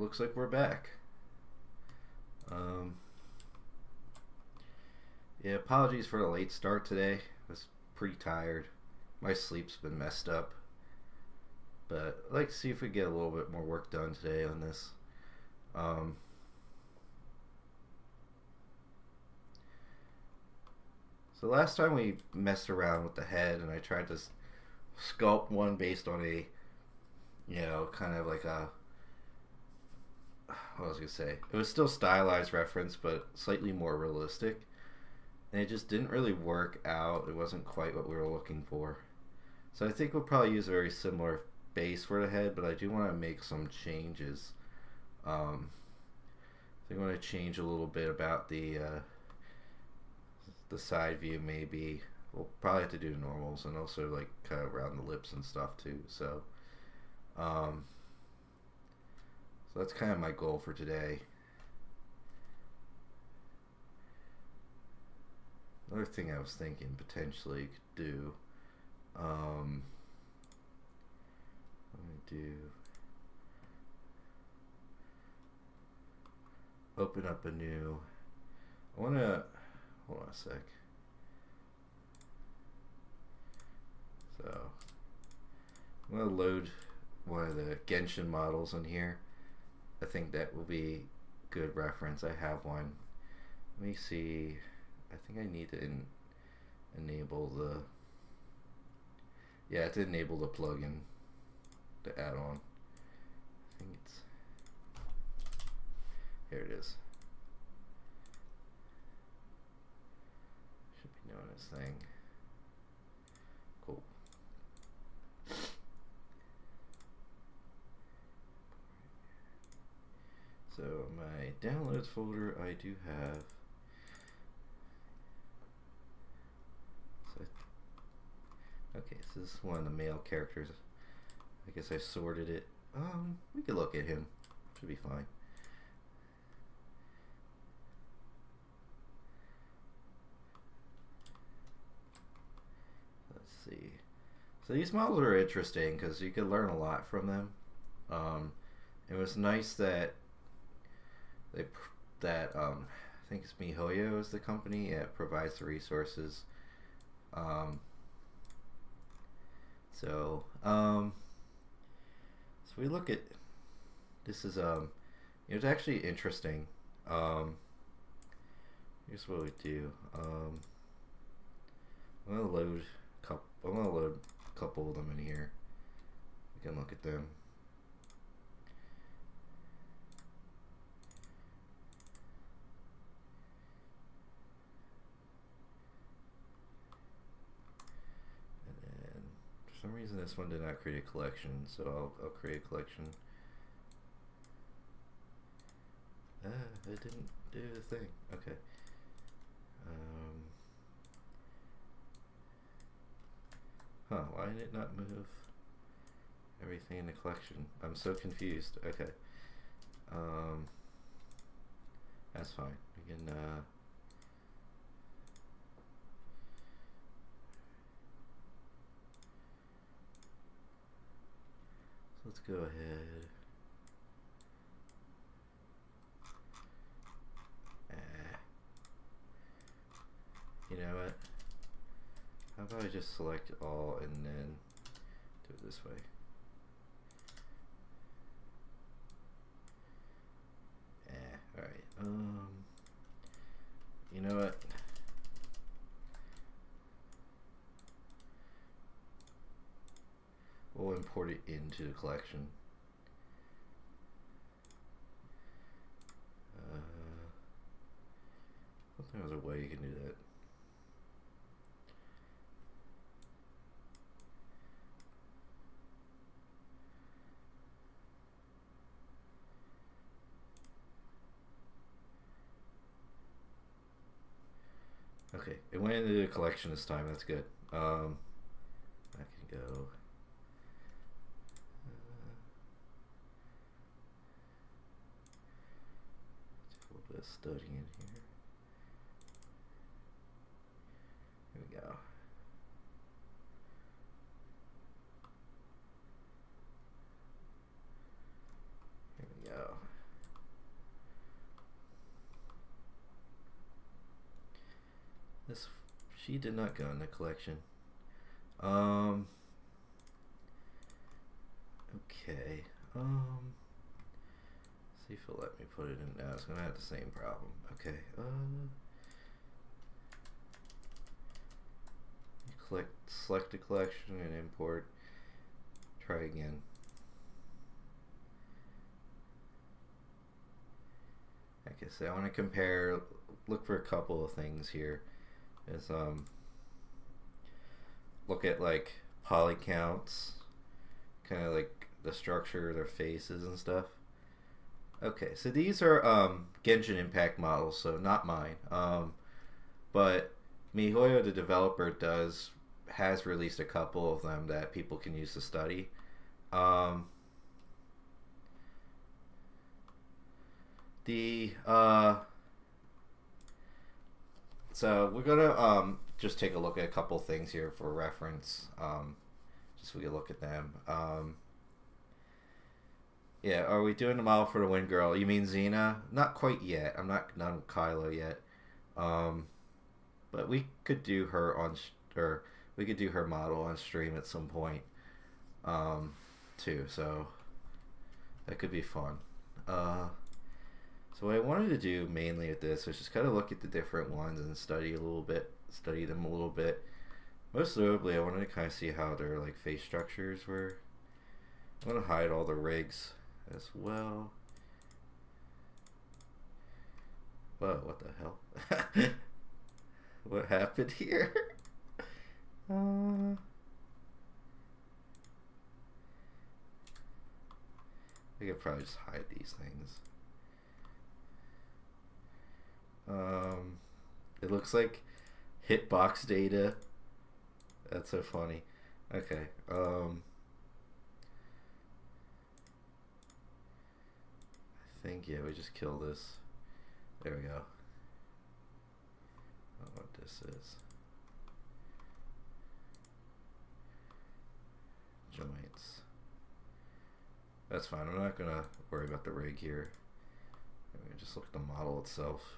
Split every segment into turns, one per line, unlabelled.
looks like we're back. Yeah, apologies for the late start today. I was pretty tired. My sleep's been messed up. But I'd like to see if we get a little bit more work done today on this. So last time we messed around with the head and I tried to sculpt one based on a, kind of like a, what was I going to say? It was still stylized reference, but slightly more realistic. And it just didn't really work out. It wasn't quite what we were looking for. So I think we'll probably use a very similar base for the head, but I do want to make some changes. I think I want to change a little bit about the side view maybe. We'll probably have to do normals and also like kind of around the lips and stuff too. So that's kind of my goal for today. Another thing I was thinking potentially could do, let me do, open up a new, I want to, hold on a sec. So I'm going to load one of the Genshin models in here. I think that will be good reference. I have one. Let me see. I think I need to enable the, to enable the plugin, the add-on. I think it's, here it is. Should be knowing this thing. Cool. So my downloads folder, I do have, okay, so this is one of the male characters. I guess I sorted it. We could look at him. Should be fine. Let's see. So these models are interesting because you can learn a lot from them. It was nice that I think it's MiHoYo is the company that provides the resources. So we look at, this is it's actually interesting. Here's what we do. I'm gonna load a couple of them in here. We can look at them. For some reason this one did not create a collection, so I'll create a collection. It didn't do the thing. Okay. Why did it not move everything in the collection? I'm so confused. Okay. That's fine. We can let's go ahead. You know what? How about I just select all and then do it this way? Alright. You know what? We'll import it into the collection. I think there's a way you can do that. Okay, it went into the collection this time. That's good. I can go. Do a little bit of studying in here. Here we go. Here we go. She did not go in the collection. Okay. See if it'll let me put it in. No, it's gonna have the same problem. Okay. You select a collection and import. Try again. Like I said, I want to compare. Look for a couple of things here. Is look at like poly counts, kind of like the structure of their faces and stuff. Okay, so these are Genshin Impact models, so not mine. But MiHoYo, the developer, has released a couple of them that people can use to study. So we're gonna just take a look at a couple things here for reference. Just so we can look at them. Yeah, are we doing the model for the Wind Girl? You mean Xena? Not quite yet. I'm not done with Kylo yet. But we could do her or we could do her model on stream at some point, too. So that could be fun. So what I wanted to do mainly with this was just kind of look at the different ones and study them a little bit. Most notably, I wanted to kind of see how their like face structures were. I'm gonna hide all the rigs as well. Whoa, what the hell? What happened here? I could probably just hide these things. It looks like hitbox data. That's so funny. Okay. I think, yeah, we just kill this. There we go. I don't know what this is. Joints. That's fine. I'm not gonna worry about the rig here. I'm gonna just look at the model itself.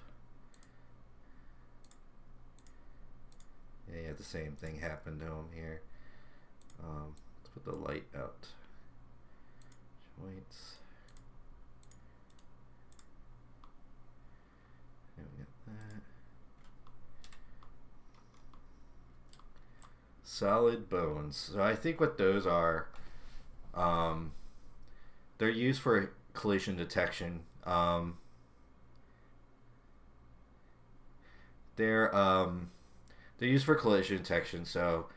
Yeah, the same thing happened to him here. Let's put the light out. Joints. And we got that. Solid bones. So I think what those are, they're used for collision detection. They're used for collision detection. So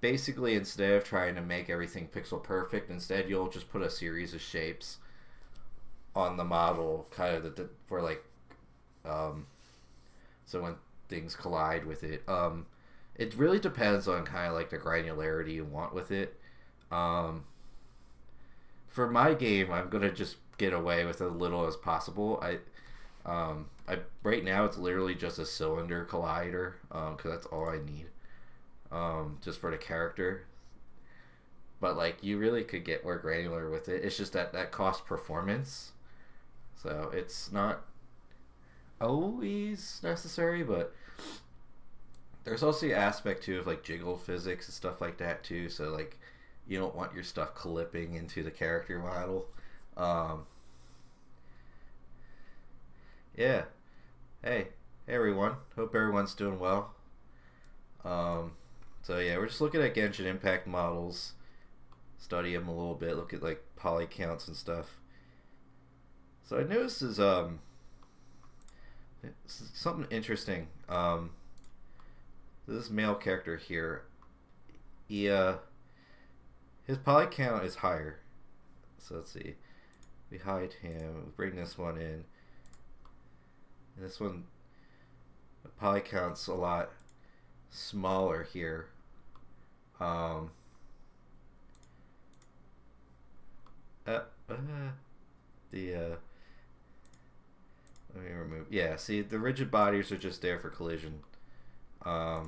basically, instead of trying to make everything pixel perfect, instead you'll just put a series of shapes on the model, kind of for like, so when things collide with it. It really depends on kind of like the granularity you want with it. For my game, I'm gonna just get away with as little as possible. Right now it's literally just a cylinder collider, because that's all I need, just for the character. But like, you really could get more granular with it. It's just that costs performance, so it's not always necessary, but there's also the aspect too of like jiggle physics and stuff like that too. So like, you don't want your stuff clipping into the character model. Yeah. Hey everyone. Hope everyone's doing well. So yeah, we're just looking at Genshin Impact models, study them a little bit, look at like poly counts and stuff. So I noticed is something interesting. This male character here, his poly count is higher. So let's see. We hide him. We bring this one in. And this one, the poly count's a lot smaller here. Let me remove. Yeah, see, the rigid bodies are just there for collision. They're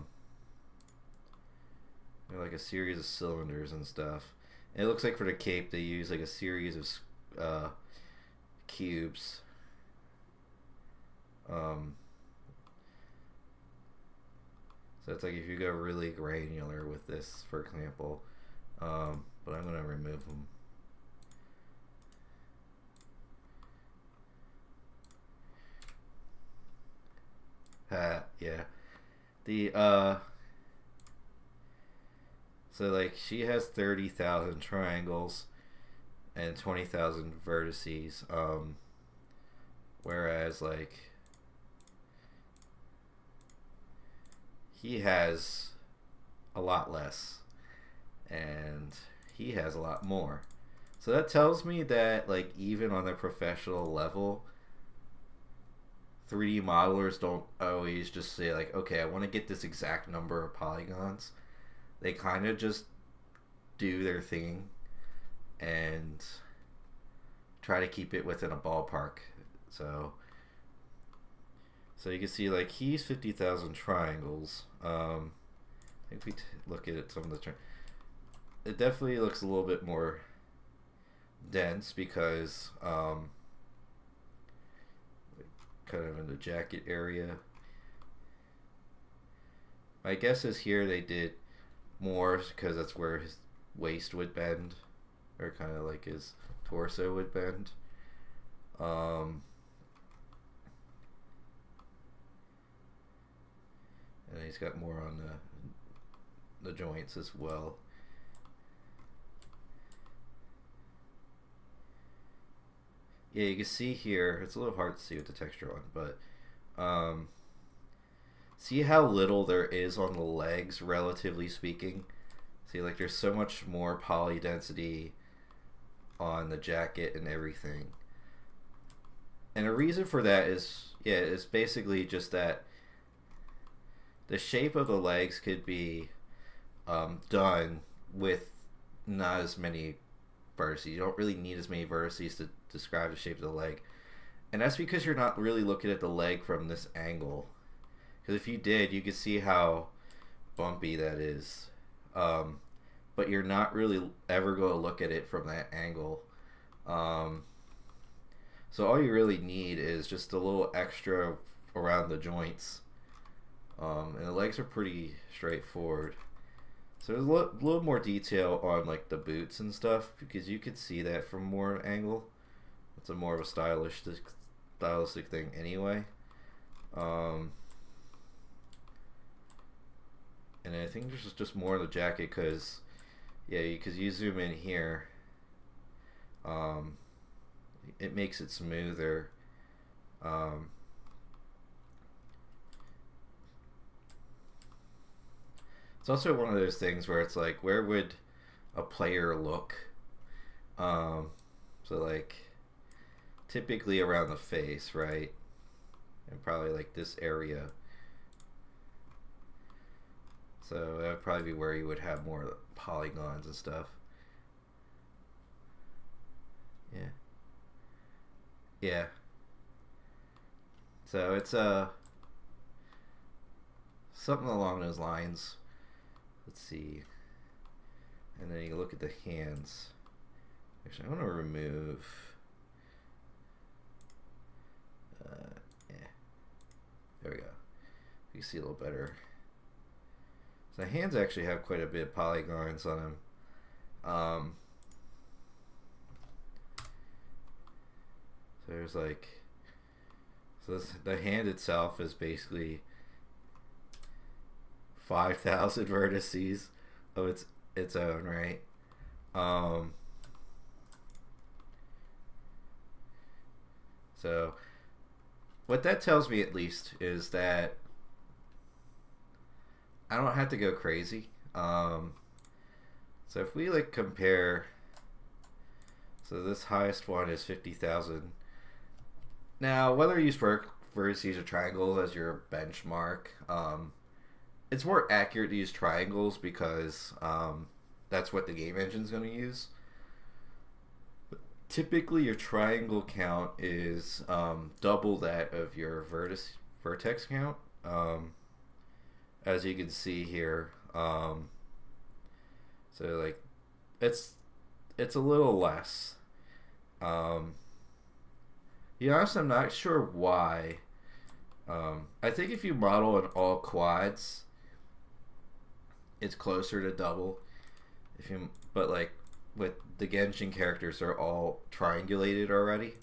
like a series of cylinders and stuff. And it looks like for the cape they use like a series of cubes. So it's like if you go really granular with this, for example, but I'm going to remove them. Yeah. The, so like she has 30,000 triangles and 20,000 vertices, whereas like he has a lot less and he has a lot more. So that tells me that like even on a professional level, 3D modelers don't always just say like, okay, I want to get this exact number of polygons. They kind of just do their thing and try to keep it within a ballpark. So you can see like he's 50,000 triangles. If we look at some of the it definitely looks a little bit more dense because kind of in the jacket area. My guess is here they did more because that's where his waist would bend, or kind of like his torso would bend. And he's got more on the joints as well. Yeah, you can see here, it's a little hard to see with the texture on, but see how little there is on the legs, relatively speaking? See, like there's so much more poly density on the jacket and everything. And the reason for that is, yeah, it's basically just that the shape of the legs could be done with not as many vertices. You don't really need as many vertices to describe the shape of the leg. And that's because you're not really looking at the leg from this angle. Because if you did, you could see how bumpy that is. But you're not really ever going to look at it from that angle. So all you really need is just a little extra around the joints. And the legs are pretty straightforward. So there's a little more detail on like the boots and stuff because you could see that from more angle. It's a more of a stylistic thing anyway. And I think there's just more of the jacket because, yeah, because you zoom in here, it makes it smoother. It's also one of those things where it's like, where would a player look? So like, typically around the face, right? And probably like this area. So that would probably be where you would have more polygons and stuff. Yeah. Yeah. So it's something along those lines. Let's see. And then you look at the hands. Actually, I want to remove. Yeah. There we go. You can see a little better. So the hands actually have quite a bit of polygons on them. So there's like, the hand itself is basically 5,000 vertices of its own, right? So what that tells me at least is that I don't have to go crazy. So if we like compare, so this highest one is 50,000. Now, whether you use vertices or triangles as your benchmark, it's more accurate to use triangles because that's what the game engine is going to use. But typically, your triangle count is double that of your vertex count. As you can see here, so like it's a little less. Yeah, honestly, I'm not sure why. I think if you model in all quads, it's closer to double. But like with the Genshin characters, they're all triangulated already.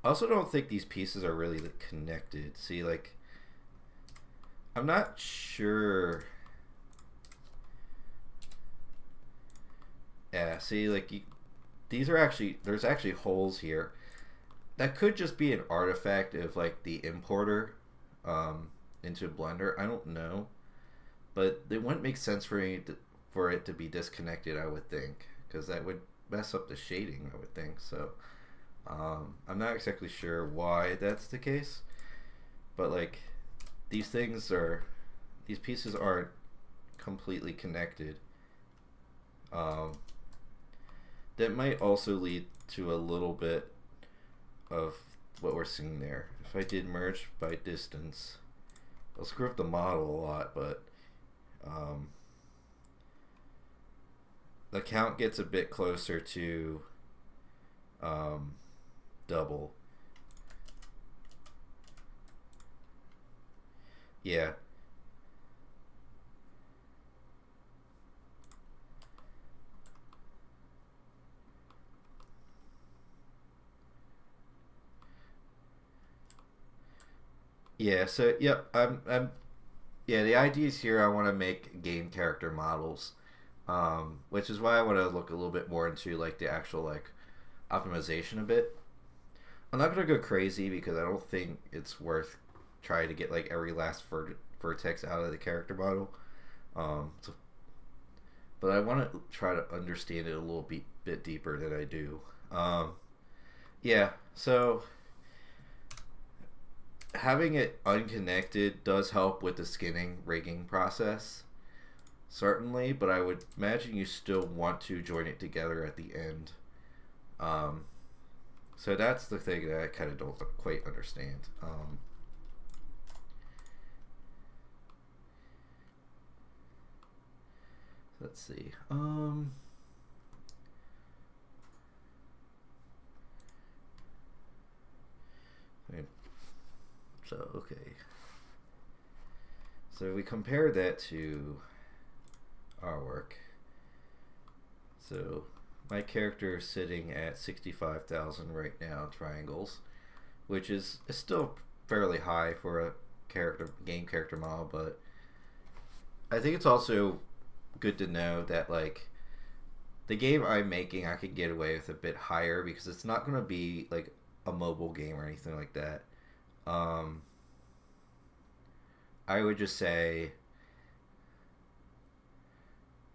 I also don't think these pieces are really connected. See, like, I'm not sure. Yeah, see, like, these are actually, there's actually holes here. That could just be an artifact of, like, the importer into Blender. I don't know. But it wouldn't make sense for it to be disconnected, I would think. Because that would mess up the shading, I would think. So, I'm not exactly sure why that's the case. But, like, these pieces aren't completely connected. That might also lead to a little bit of what we're seeing there. If I did merge by distance, I'll screw up the model a lot, but the count gets a bit closer to double. Yeah. Yeah, so yep, yeah, the idea is here I want to make game character models. Which is why I want to look a little bit more into like the actual like optimization a bit. I'm not gonna go crazy because I don't think it's worth trying to get like every last vertex out of the character model. So, but I want to try to understand it a little bit deeper than I do. Yeah, so having it unconnected does help with the skinning rigging process, certainly, but I would imagine you still want to join it together at the end. So that's the thing that I kind of don't quite understand. Let's see. So, okay. So we compare that to our work. So my character is sitting at 65,000 right now, triangles, which is still fairly high for a game character model, but I think it's also good to know that like the game I'm making, I could get away with a bit higher because it's not going to be like a mobile game or anything like that. I would just say,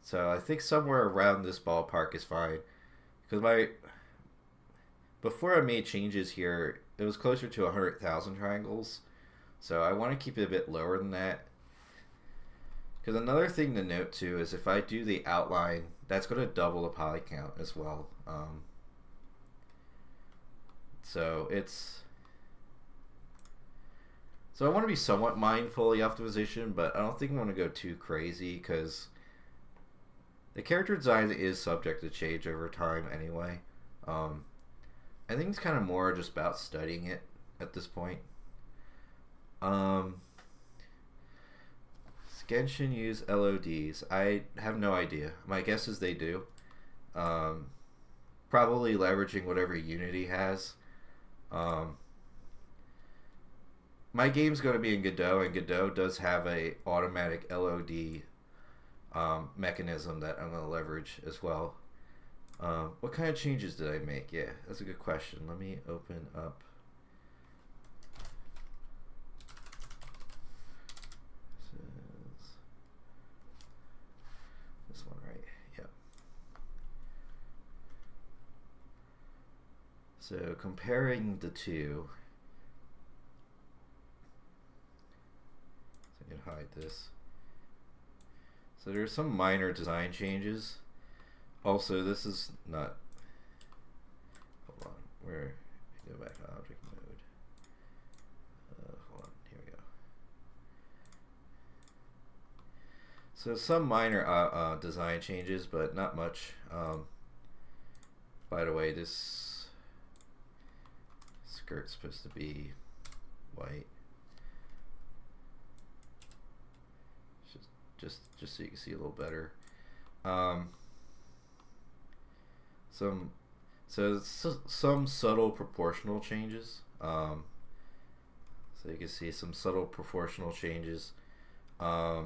so I think somewhere around this ballpark is fine because before I made changes here, it was closer to 100,000 triangles, so I want to keep it a bit lower than that. Because another thing to note too is if I do the outline, that's going to double the poly count as well. So I want to be somewhat mindful of the optimization, but I don't think I want to go too crazy because the character design is subject to change over time anyway. I think it's kind of more just about studying it at this point. Genshin use LODs. I have no idea. My guess is they do. Probably leveraging whatever Unity has. My game's going to be in Godot, and Godot does have a automatic LOD mechanism that I'm going to leverage as well. What kind of changes did I make? Yeah, that's a good question. Let me open up. This one, right? Yep. So comparing the two. So I can hide this. So there's some minor design changes. Also, this is not. Hold on. Where? Go back to object mode. Hold on. Here we go. So some minor design changes, but not much. By the way, this skirt's supposed to be white. just so you can see a little better. Um, some some subtle proportional changes. So you can see some subtle proportional changes. I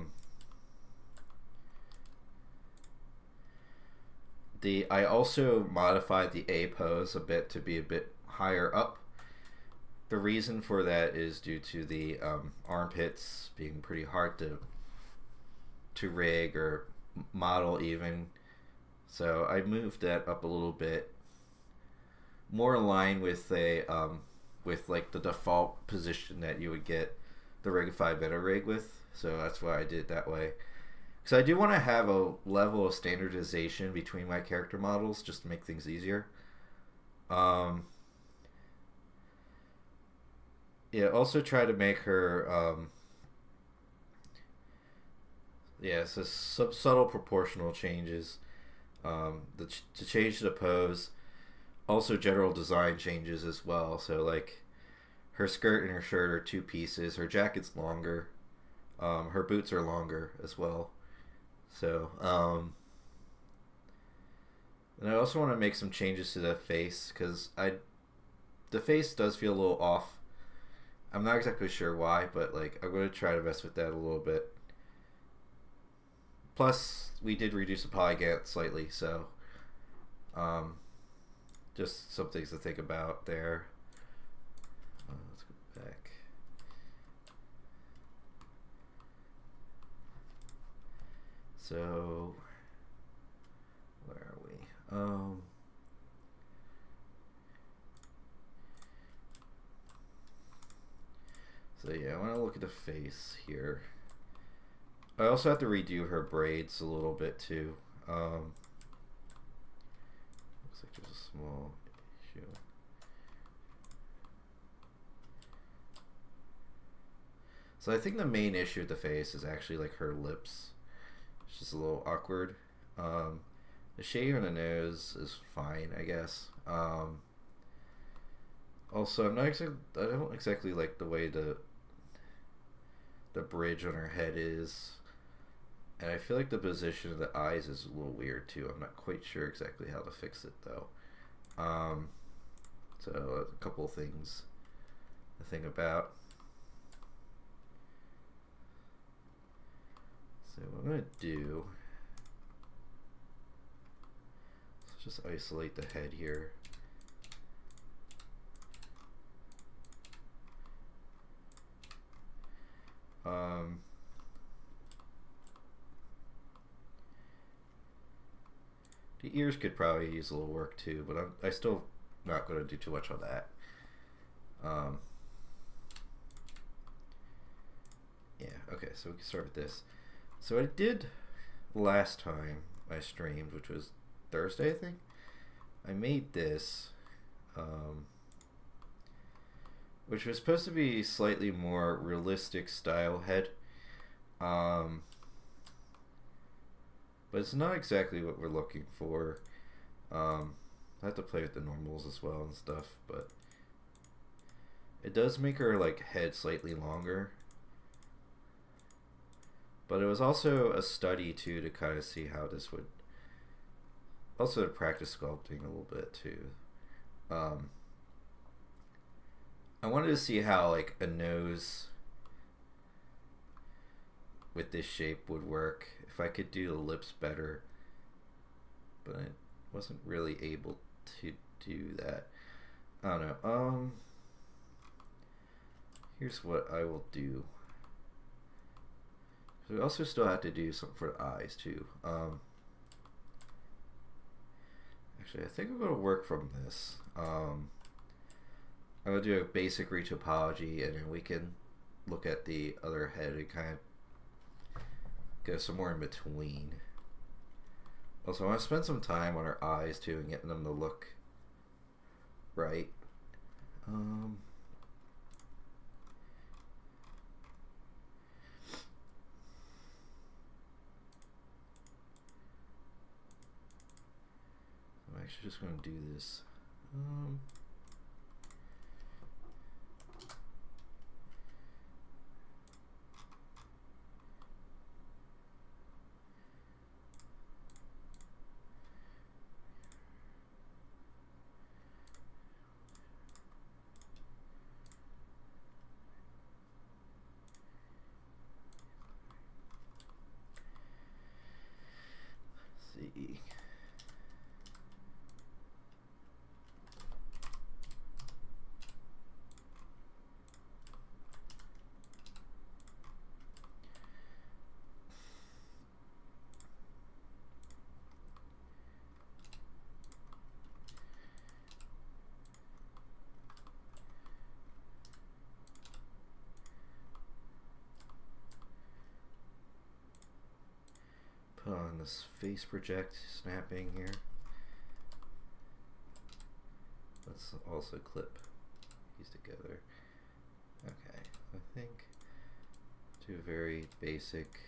also modified the A pose a bit to be a bit higher up. The reason for that is due to the armpits being pretty hard to rig or model even. So I moved that up a little bit, more in line with with like the default position that you would get the Rig-5 Meta rig with. So that's why I did it that way. Because I do want to have a level of standardization between my character models just to make things easier. Yeah, also try to make her yeah, so some subtle proportional changes. To change the pose, also general design changes as well. So like her skirt and her shirt are two pieces. Her jacket's longer. Her boots are longer as well. So and I also want to make some changes to the face because the face does feel a little off. I'm not exactly sure why, but like I'm going to try to mess with that a little bit. Plus, we did reduce the polygon slightly, so just some things to think about there. Let's go back. So, where are we? So yeah, I want to look at the face here. I also have to redo her braids a little bit too. Looks like there's a small issue. So I think the main issue with the face is actually like her lips. It's just a little awkward. The shade on the nose is fine, I guess. Also, I don't exactly like the way the bridge on her head is. And I feel like the position of the eyes is a little weird too. I'm not quite sure exactly how to fix it though. So a couple of things to think about. So what I'm going to do, let's just isolate the head here. The ears could probably use a little work too, but I still not going to do too much on that. Yeah, okay, so we can start with this. So I did last time I streamed, which was Thursday, I think. I made this, which was supposed to be slightly more realistic style head. But it's not exactly what we're looking for. I have to play with the normals as well and stuff, but it does make her like head slightly longer. But it was also a study too to kind of see how this would, also to practice sculpting a little bit too. I wanted to see how like a nose with this shape would work, if I could do the lips better, but I wasn't really able to do that. I don't know. Here's what I will do. So we also still have to do something for the eyes too. Actually, I think I'm going to work from this. I'm going to do a basic retopology, and then we can look at the other head and kind of go somewhere in between. Also, I want to spend some time on her eyes too and getting them to look right. I'm actually just going to do this. on this face project snapping here. Let's also clip these together. Okay, I think do a very basic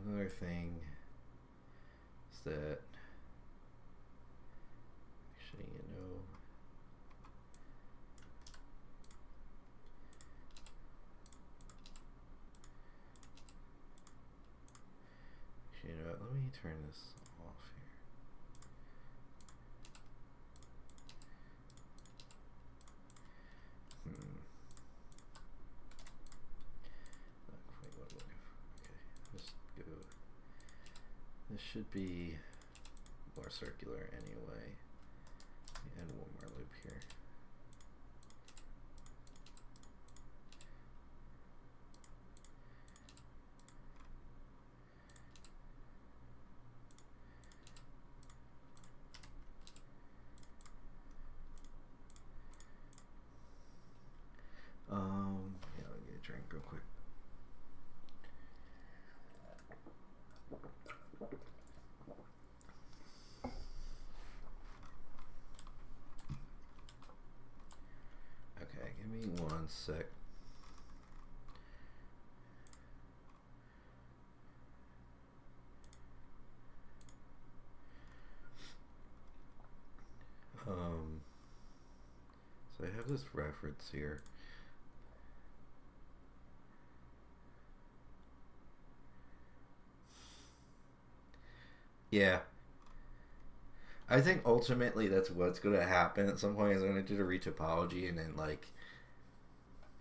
another thing is that actually, what, let me turn this off here. Not quite what I'm looking for. Okay, let's go. This should be more circular anyway. And one more loop here. Yeah, I'll get a drink real quick. Okay, give me 1 sec. So I have this reference here. Yeah. I think ultimately that's what's going to happen at some point is I'm going to do the retopology and then like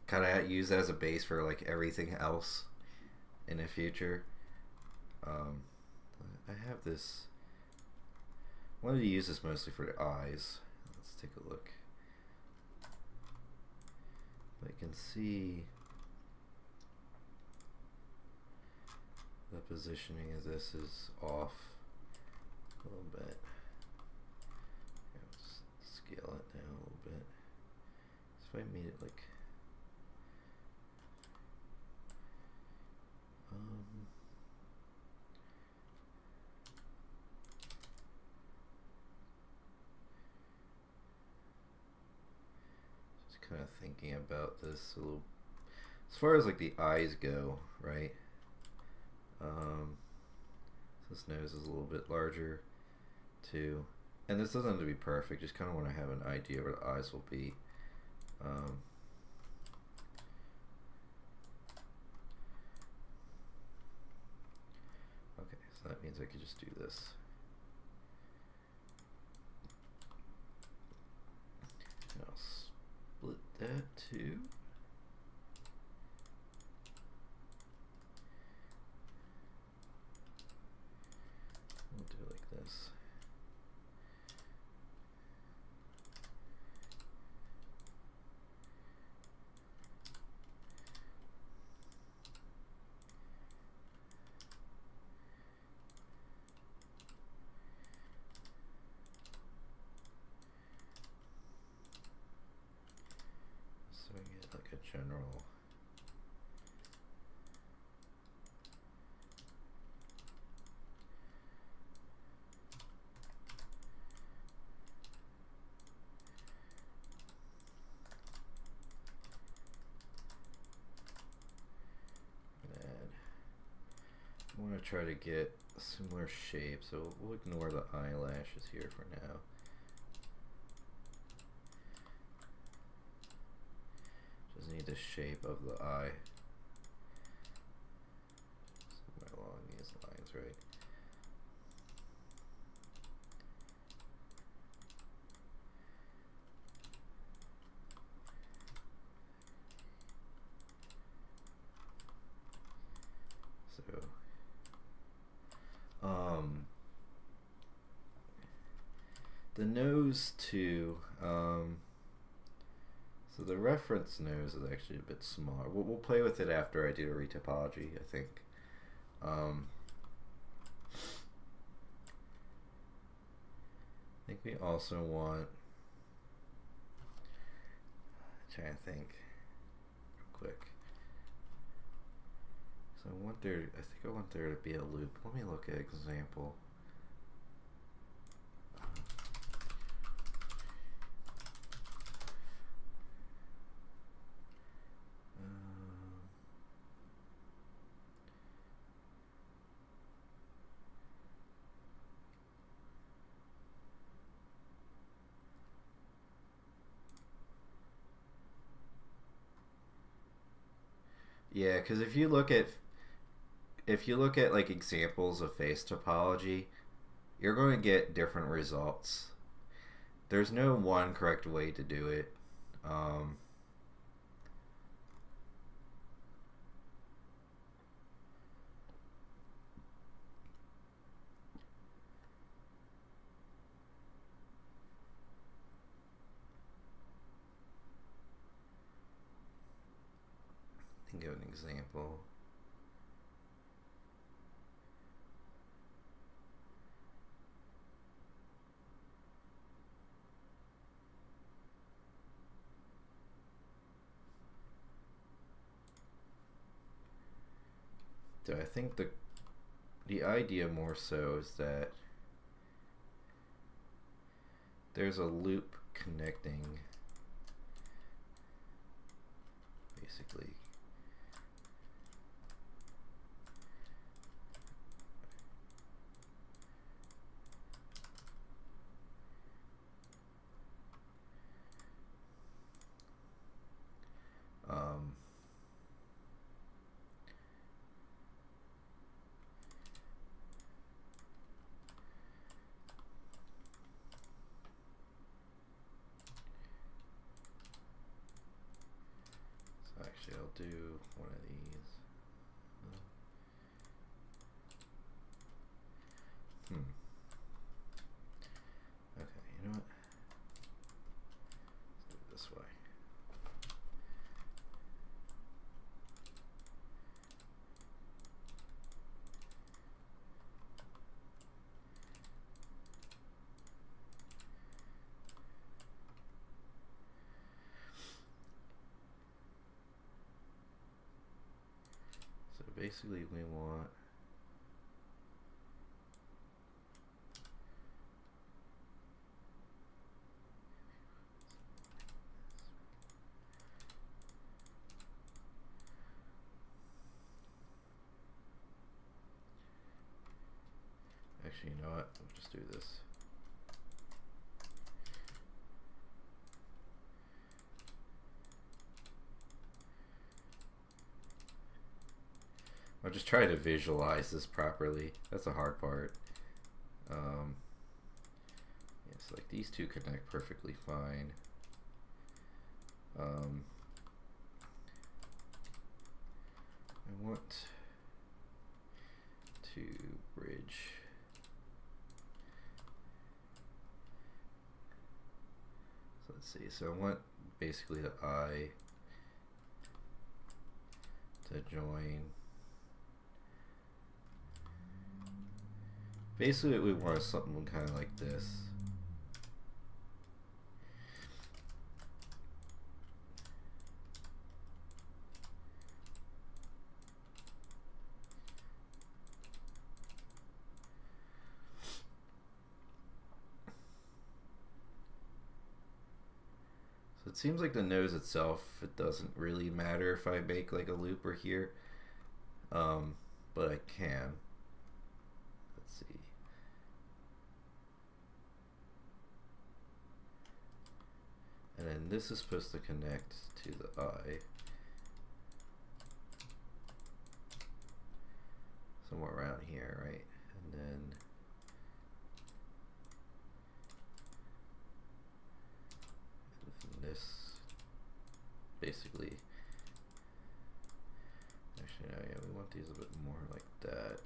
kind of use that as a base for like everything else in the future. I have this. I wanted to use this mostly for the eyes. Let's take a look. I can see the positioning of this is off a little bit. Let's scale it down a little bit. So if I made it like just kind of thinking about this a little as far as like the eyes go, right? This nose is a little bit larger too, and this doesn't have to be perfect, just kind of want to have an idea where the eyes will be. Okay, so that means I could just do this. And I'll split that too. We'll do it like this. So we get like a general. I want to try to get a similar shape, so we'll ignore the eyelashes here for now. Just need the shape of the eye. Somewhere along these lines, right? So, the nose too. So the reference nose is actually a bit smaller. We'll play with it after I do a retopology, I think. I think we also want, trying to think real quick. So I want there, I think I want there to be a loop. Let me look at example. Yeah, because if you look at like examples of face topology, you're going to get different results. There's no one correct way to do it. Think of an example. So I think the idea more so is that there's a loop connecting basically actually I'll do one of these. Okay, you know what? Let's do it this way. So basically we want actually, you know what? We'll just do this. I'll just try to visualize this properly. That's the hard part. Yes, like these two connect perfectly fine. I want to bridge. So let's see. So I want basically the eye to join. Basically, we want something kind of like this. So it seems like the nose itself, it doesn't really matter if I make like a looper here, but I can. Let's see. And then this is supposed to connect to the eye. Somewhere around here, right? And then this basically, actually no, yeah, we want these a bit more like that.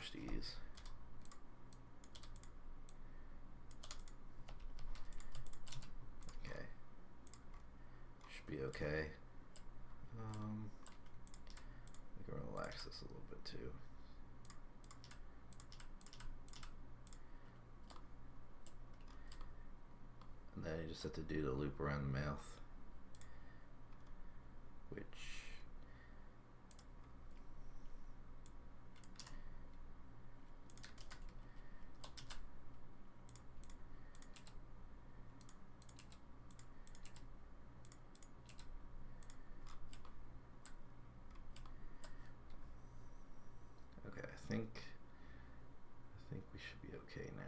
watch these. Okay. Should be okay. We're going to relax this a little bit too. And then you just have to do the loop around the mouth, which okay, I think we should be okay now.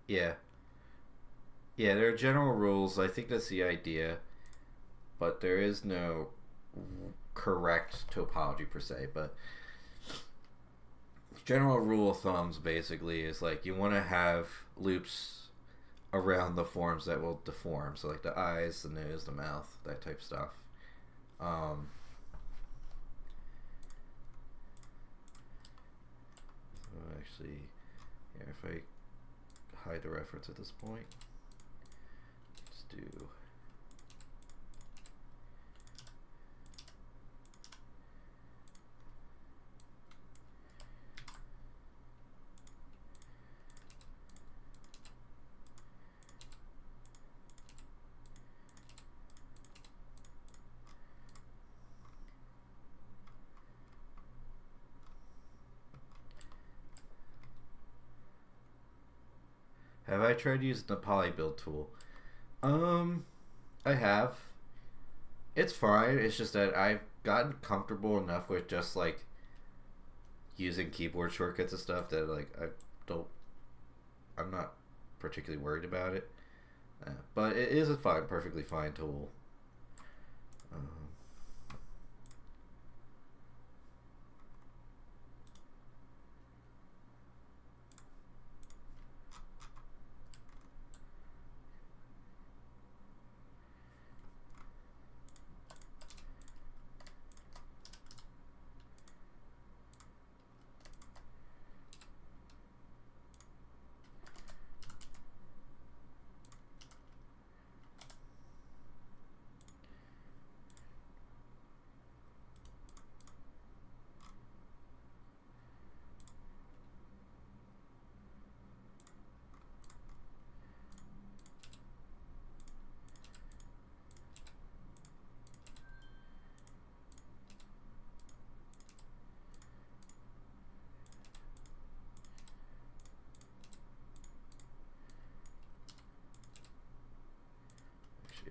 Yeah. Yeah, there are general rules. I think that's the idea, but there is no correct topology per se. But general rule of thumbs basically is like you want to have loops around the forms that will deform. So like the eyes, the nose, the mouth, that type of stuff. So actually, yeah, if I hide the reference at this point, let's do have I tried using the poly build tool? I have. It's fine. It's just that I've gotten comfortable enough with just like using keyboard shortcuts and stuff that like I'm not particularly worried about it. But it is a perfectly fine tool.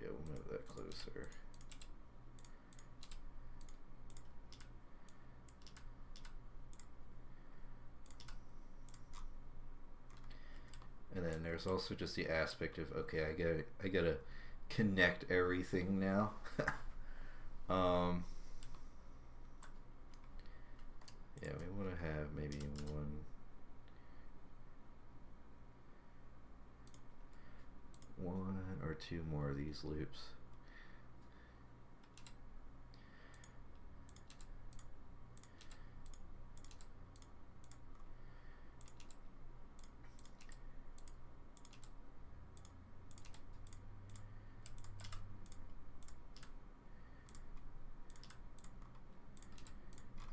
Yeah, we'll move that closer. And then there's also just the aspect of okay, I gotta connect everything now. Yeah, we want to have maybe one or two more of these loops.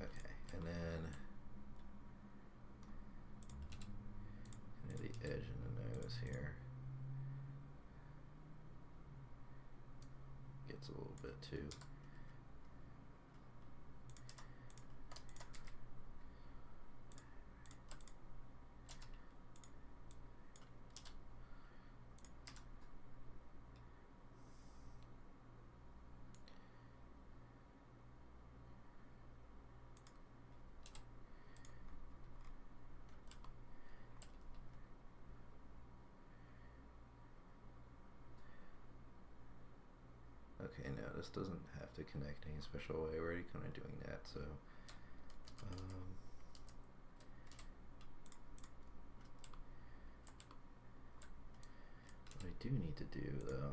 Okay, and then the edge of the nose here gets a little bit too. Okay, no, this doesn't have to connect any special way. We're already kind of doing that, so what I do need to do though,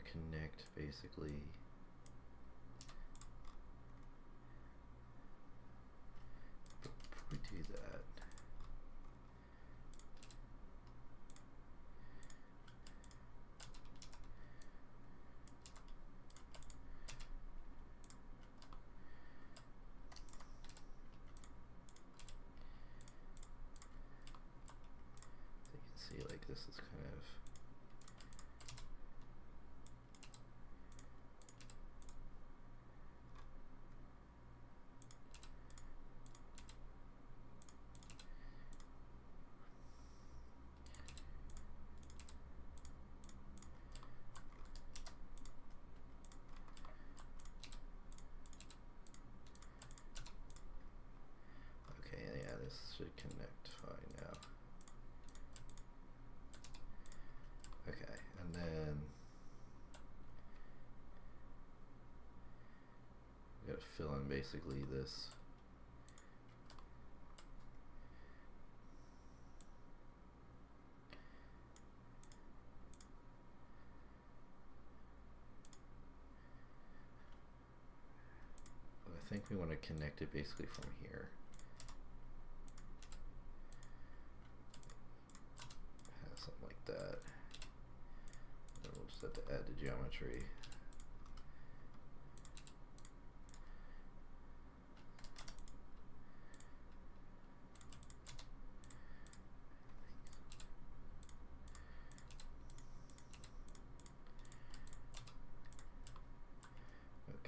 to connect basically before we do that. See, like, this is kind of okay, yeah, this should connect fine now. Okay, and then we gotta fill in basically this. I think we want to connect it basically from here. Have something like that. And we'll just have to add the geometry.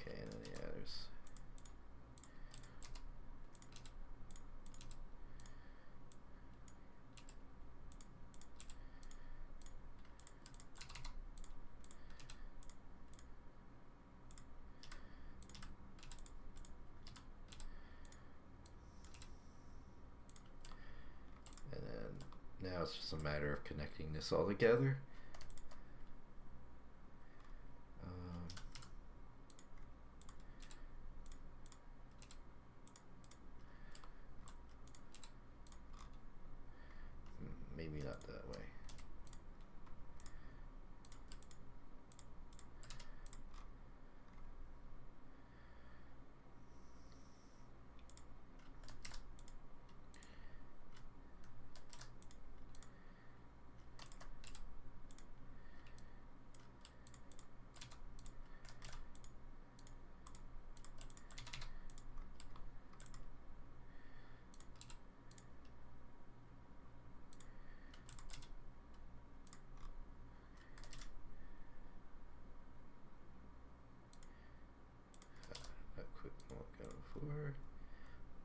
Okay, and then yeah, there's now it's just a matter of connecting this all together. Maybe not that way.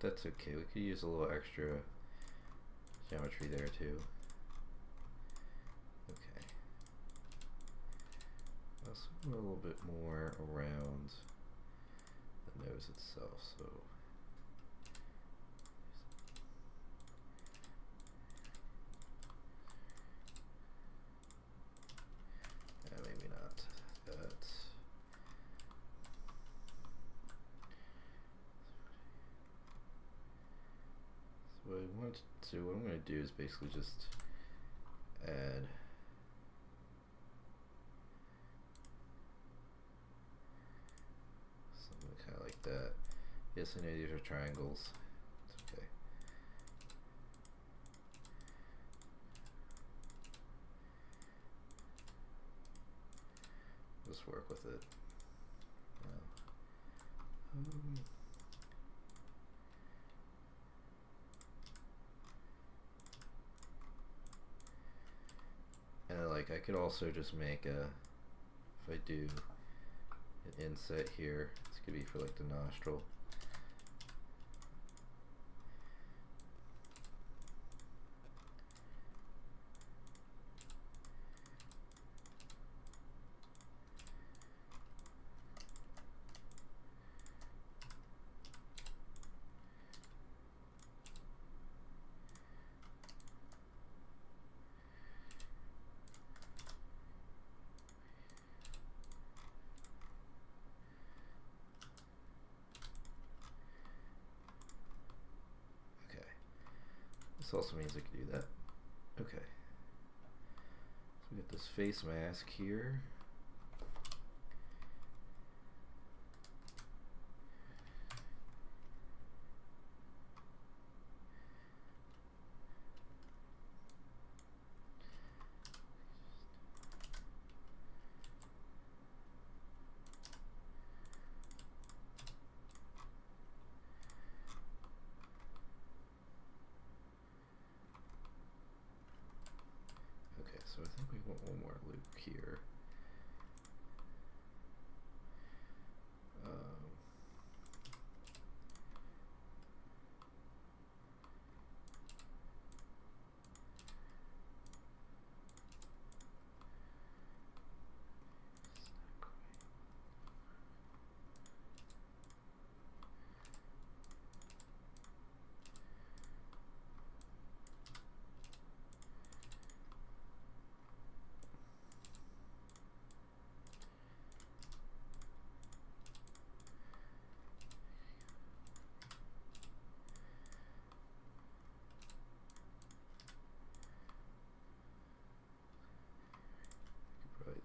That's okay, we could use a little extra geometry there too. Okay. Let's go a little bit more around the nose itself, so maybe not that. What I want to do, what I'm going to do is basically just add something kind of like that. Yes, I know these are triangles. It's okay. Just work with it. And like I could also just make a, if I do an inset here, this could be for like the nostril. This also means I can do that. Okay. So we get this face mask here.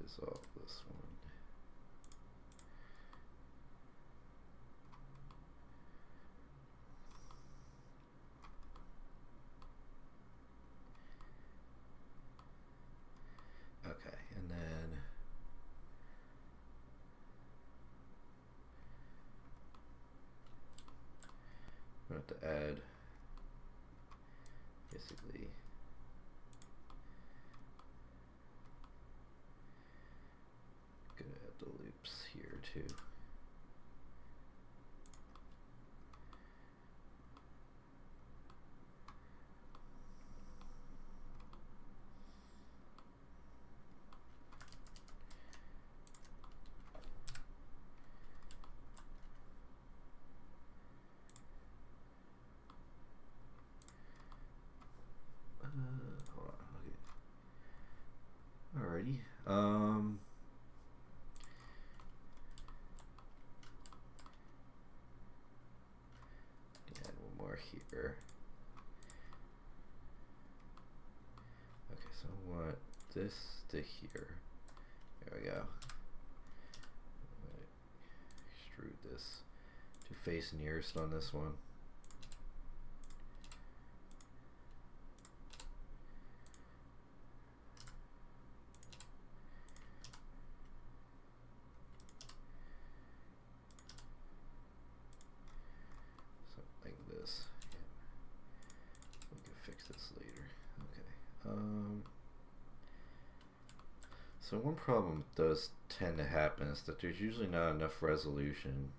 dissolve this one. Okay, and then I'm going to have to add basically gonna add the loops here too. Hold on, okay. Alrighty. Add one more here. Okay, so I want this to here. There we go. Extrude this to face nearest on this one. So one problem does tend to happen is that there's usually not enough resolution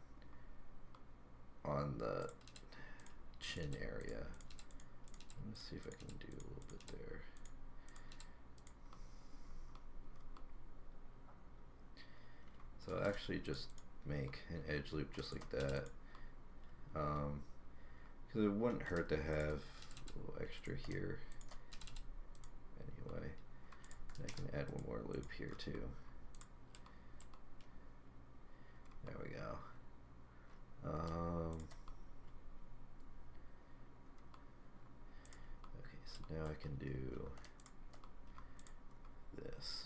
on the chin area. Let's see if I can do a little bit there. So I'll actually just make an edge loop just like that. Because it wouldn't hurt to have a little extra here anyway. I can add one more loop here too. There we go. Okay, so now I can do this.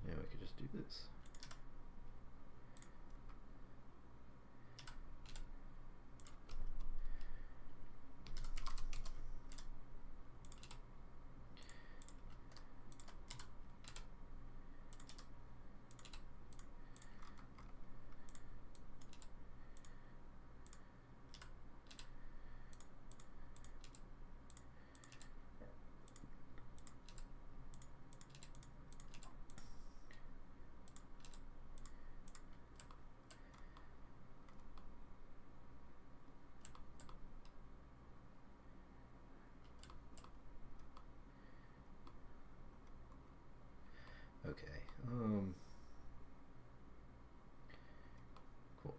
Now I can just do this. Okay, cool.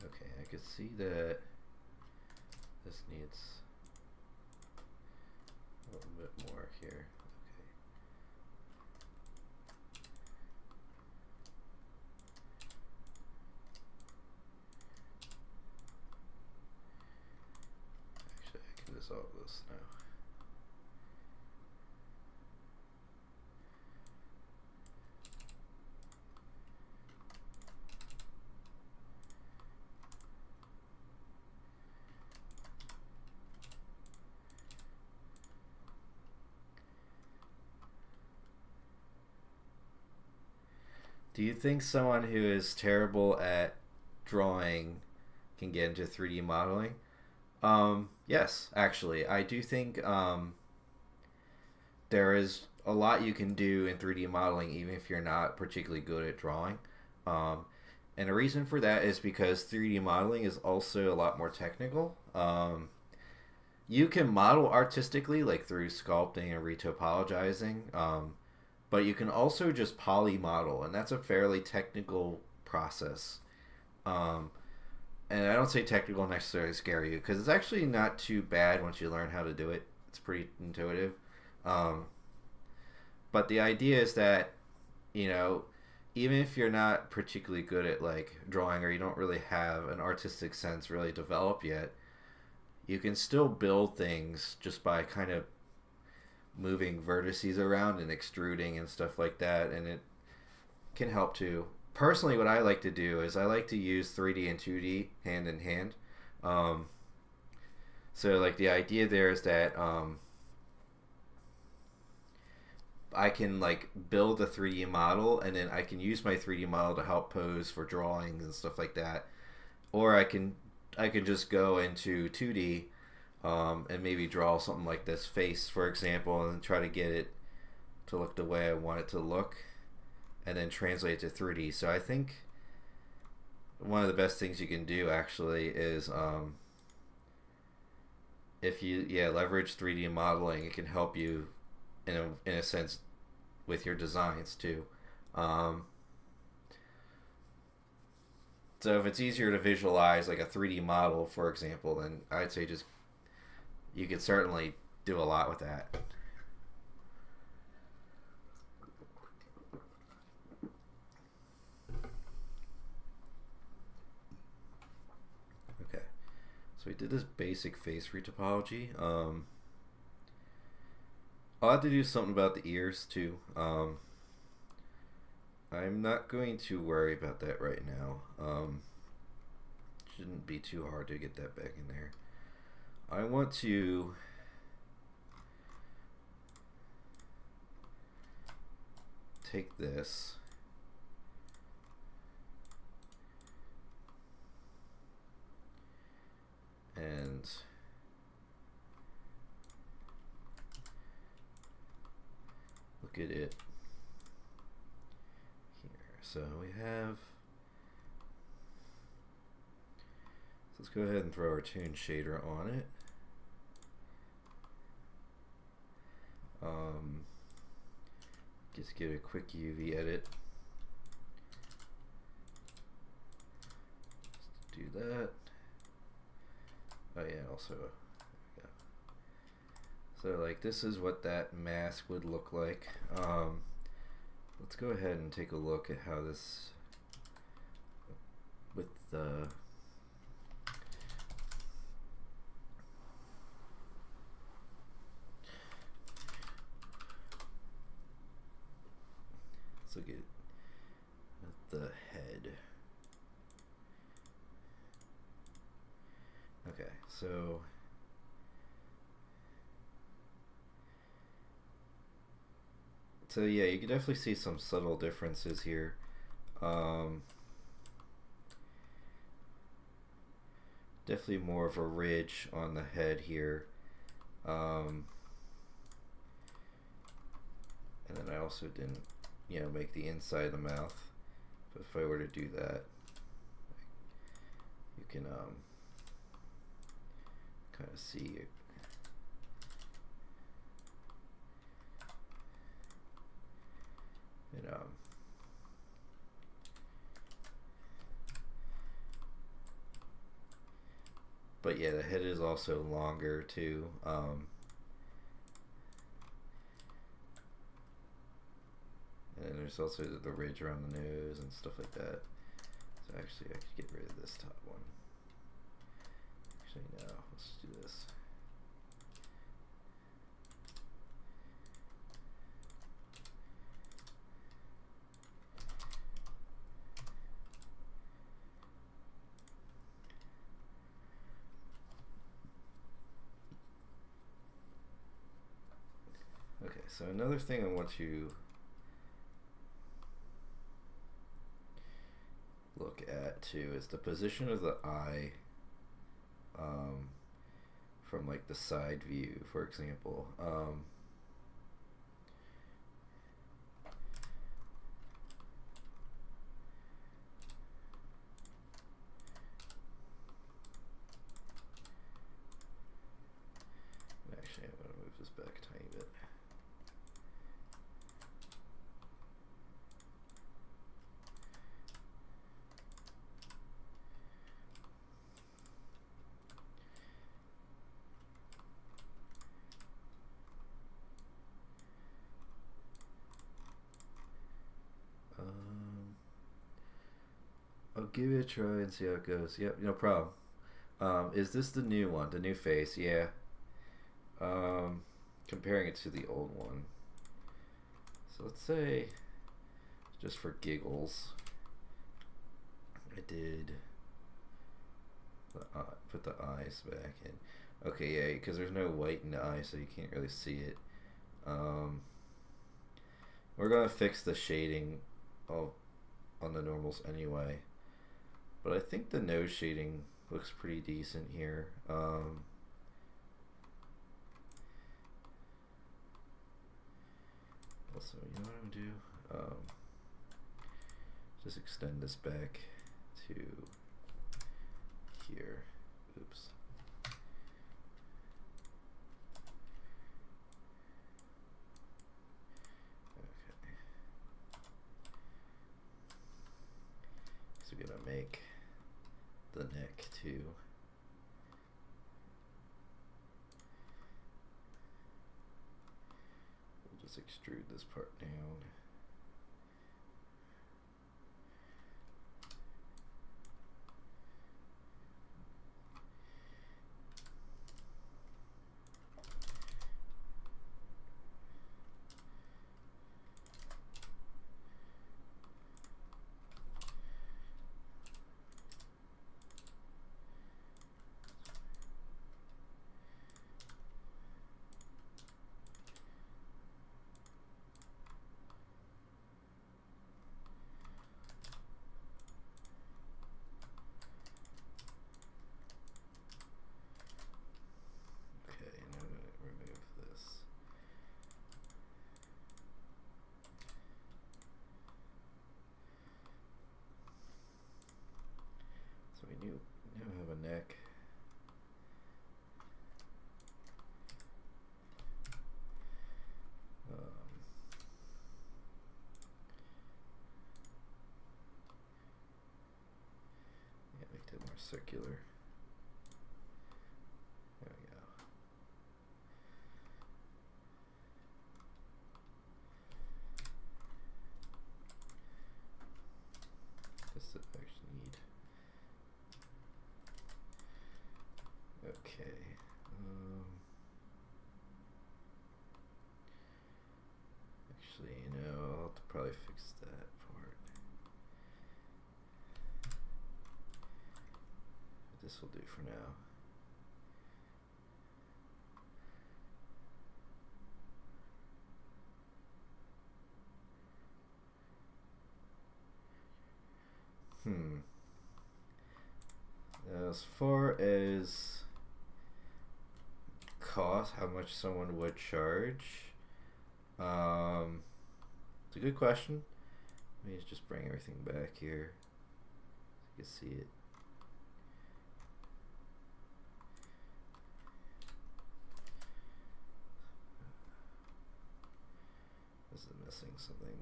Okay, I could see that this needs a little bit more here. Okay. Actually, I can dissolve this now. Do you think someone who is terrible at drawing can get into 3D modeling? Yes, actually. I do think there is a lot you can do in 3D modeling even if you're not particularly good at drawing. And the reason for that is because 3D modeling is also a lot more technical. You can model artistically, like through sculpting and retopologizing, but you can also just poly model, and that's a fairly technical process. And I don't say technical necessarily scare you, because it's actually not too bad once you learn how to do it. It's pretty intuitive. But the idea is that, you know, even if you're not particularly good at like drawing, or you don't really have an artistic sense really developed yet, you can still build things just by kind of moving vertices around and extruding and stuff like that, and it can help too. Personally, what I like to do is I like to use 3D and 2D hand in hand. Um, so like the idea there is that I can like build a 3D model, and then I can use my 3D model to help pose for drawings and stuff like that. Or I can just go into 2D and maybe draw something like this face, for example, and try to get it to look the way I want it to look, and then translate it to 3D. So I think one of the best things you can do actually is if you leverage 3D modeling, it can help you in a sense with your designs too. So if it's easier to visualize like a 3D model, for example, then I'd say just you could certainly do a lot with that. Okay, so we did this basic face retopology. I'll have to do something about the ears too. I'm not going to worry about that right now. Shouldn't be too hard to get that back in there. I want to take this and look at it here. So we have, let's go ahead and throw our tune shader on it. Just get a quick UV edit. Just do that. Oh yeah, also, yeah. So like this is what that mask would look like. Let's go ahead and take a look at how this with the let's look at the head. Okay, so yeah, you can definitely see some subtle differences here. Definitely more of a ridge on the head here. And then I also didn't, make the inside of the mouth. But if I were to do that, you can kind of see it. But yeah, the head is also longer too. And there's also the ridge around the nose and stuff like that. So actually I could get rid of this top one. Actually no, let's do this. Okay, so another thing I want to look at too is the position of the eye from like the side view, for example. Actually, I'm going to move this back a tiny bit. I'll give it a try and see how it goes. Yep, no problem. Is this the new one, the new face? Yeah. Um, Comparing it to the old one. So let's say, just for giggles, I did put the eyes back in. Okay, yeah, because there's no white in the eye, so you can't really see it. We're gonna fix the shading on the normals anyway, but I think the nose shading looks pretty decent here. Also, you know what I'm gonna do? Just extend this back to here. Oops. Okay. So we're gonna make the neck too. We'll just extrude this part down. Now have a neck. Yeah, make that more circular. There we go. This I actually need. Okay. Actually, I'll have to probably fix that part. This will do for now. As far as cost, how much someone would charge, it's a good question. Let me just bring everything back here so you can see it. This is missing something.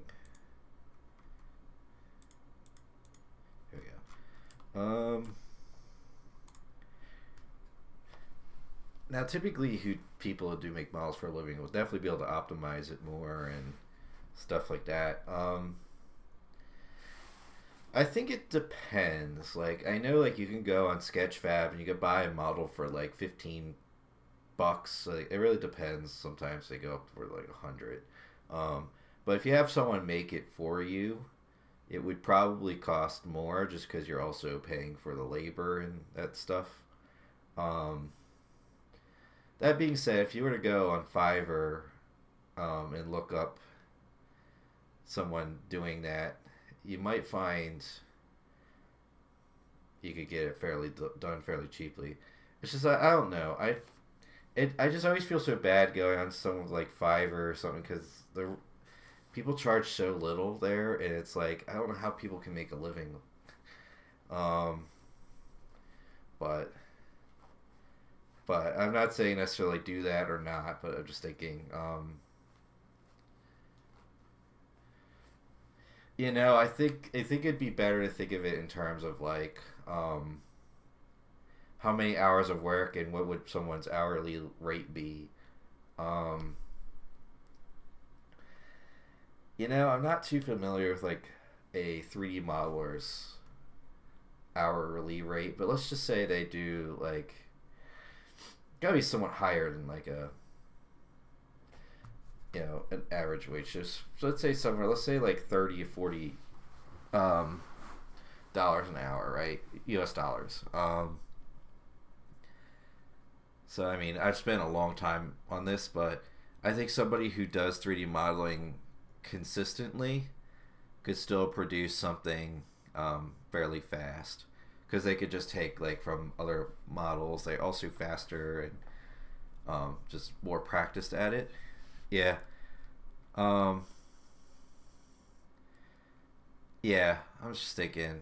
Here we go. Now, typically, people who do make models for a living will definitely be able to optimize it more and stuff like that. I think it depends. Like, I know, like, you can go on Sketchfab and you can buy a model for like $15. Like, it really depends. Sometimes they go up for like 100. But if you have someone make it for you, it would probably cost more just because you're also paying for the labor and that stuff. That being said, if you were to go on Fiverr and look up someone doing that, you might find you could get it done fairly cheaply. It's just I don't know. I just always feel so bad going on some like Fiverr or something because the people charge so little there, and it's like I don't know how people can make a living. But I'm not saying necessarily do that or not, but I'm just thinking, I think it'd be better to think of it in terms of like, how many hours of work and what would someone's hourly rate be. I'm not too familiar with like a 3D modeler's hourly rate, but let's just say they do like gotta be somewhat higher than like a an average wage. Just so let's say somewhere, let's say like 30 or 40 um, dollars an hour, right? U.S. dollars. So I mean, I've spent a long time on this, but I think somebody who does 3D modeling consistently could still produce something fairly fast because they could just take like from other models. They're also faster and just more practiced at it. Yeah. Um, yeah. I was just thinking.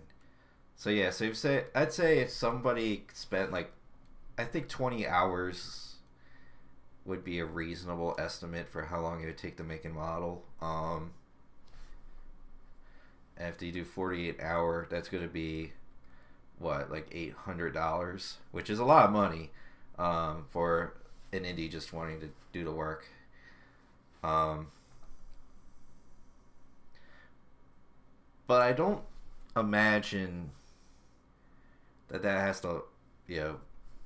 So yeah. So if say I'd say if somebody spent like I think 20 hours would be a reasonable estimate for how long it would take to make a model. And if you do 48-hour, that's going to be what, like $800, which is a lot of money for an indie just wanting to do the work. But I don't imagine that has to,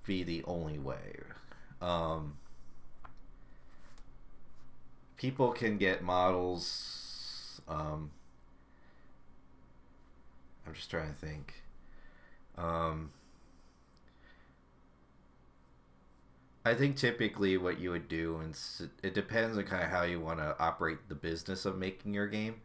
be the only way. People can get models. I'm just trying to think. I think typically what you would do, and it depends on kind of how you want to operate the business of making your game.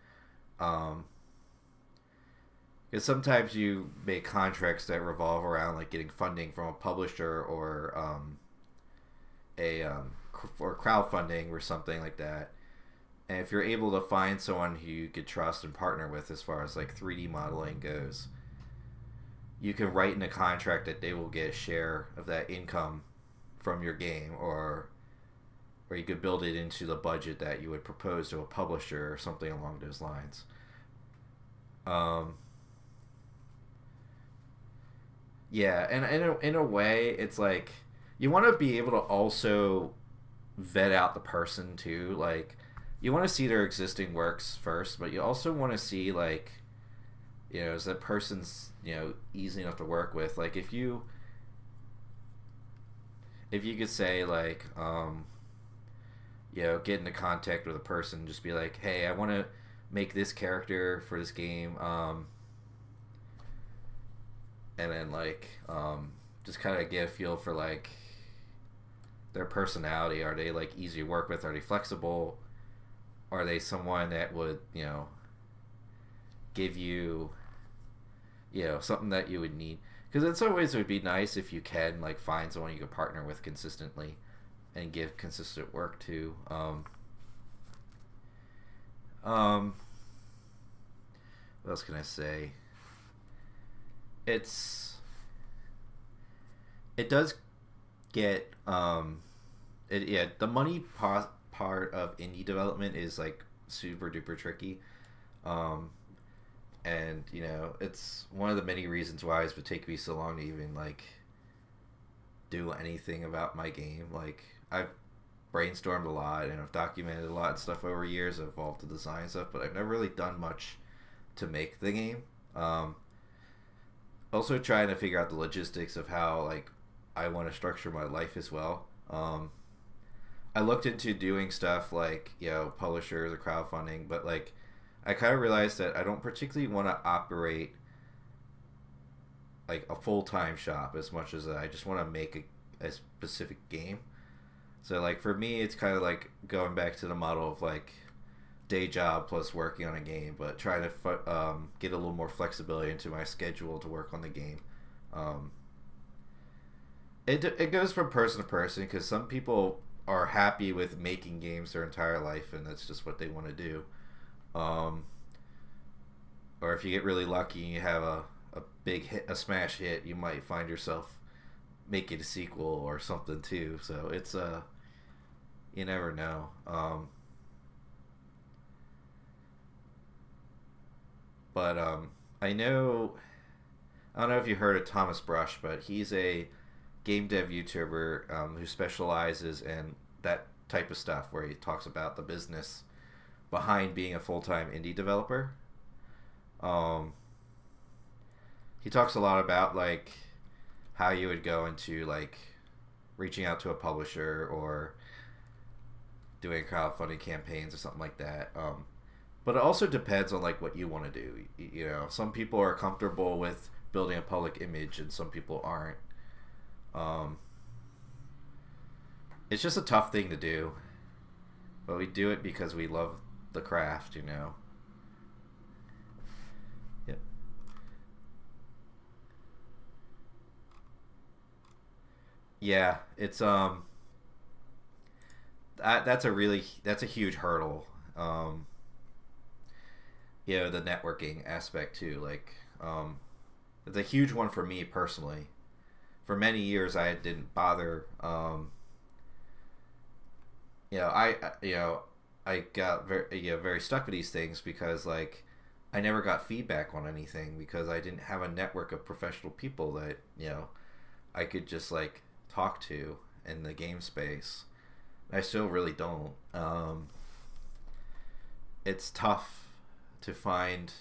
Because sometimes you make contracts that revolve around like getting funding from a publisher or or crowdfunding or something like that. And if you're able to find someone who you could trust and partner with as far as like 3D modeling goes, you can write in a contract that they will get a share of that income from your game, or you could build it into the budget that you would propose to a publisher or something along those lines. Yeah, and in a way, it's like you want to be able to also vet out the person too. Like, you want to see their existing works first, but you also want to see like, is that person's easy enough to work with. Like, if you could say like, get into contact with a person, just be like, hey, I want to make this character for this game. And then like just kind of get a feel for like their personality. Are they like easy to work with? Are they flexible? Are they someone that would give you something that you would need? Because in some ways it would be nice if you can like find someone you could partner with consistently and give consistent work to. What else can I say? It does get the money part of indie development is like super duper tricky, and it's one of the many reasons why it's been taking me so long to even like do anything about my game. Like, I've brainstormed a lot and I've documented a lot of stuff over years. I've evolved the design stuff, but I've never really done much to make the game. Also trying to figure out the logistics of how like I want to structure my life as well. I looked into doing stuff like publishers or crowdfunding, but like I kind of realized that I don't particularly want to operate like a full-time shop as much as I just want to make a specific game. So like for me, it's kind of like going back to the model of like day job plus working on a game, but trying to get a little more flexibility into my schedule to work on the game. It goes from person to person, because some people are happy with making games their entire life and that's just what they want to do. Or if you get really lucky and you have a big hit, a smash hit, you might find yourself making a sequel or something too. So it's you never know. But I don't know if you heard of Thomas Brush, but he's a game dev YouTuber who specializes in that type of stuff, where he talks about the business behind being a full-time indie developer. he talks a lot about like how you would go into like reaching out to a publisher or doing crowdfunding campaigns or something like that. But it also depends on like what you want to do. You know, some people are comfortable with building a public image, and some people aren't. Um, it's just a tough thing to do, but we do it because we love the craft. You know. Yep. Yeah, it's that's a huge hurdle. Um, you know, the networking aspect too. Like, it's a huge one for me personally. For many years, I didn't bother. You know, I got very stuck with these things because like I never got feedback on anything because I didn't have a network of professional people that I could just like talk to in the game space. I still really don't. It's tough to find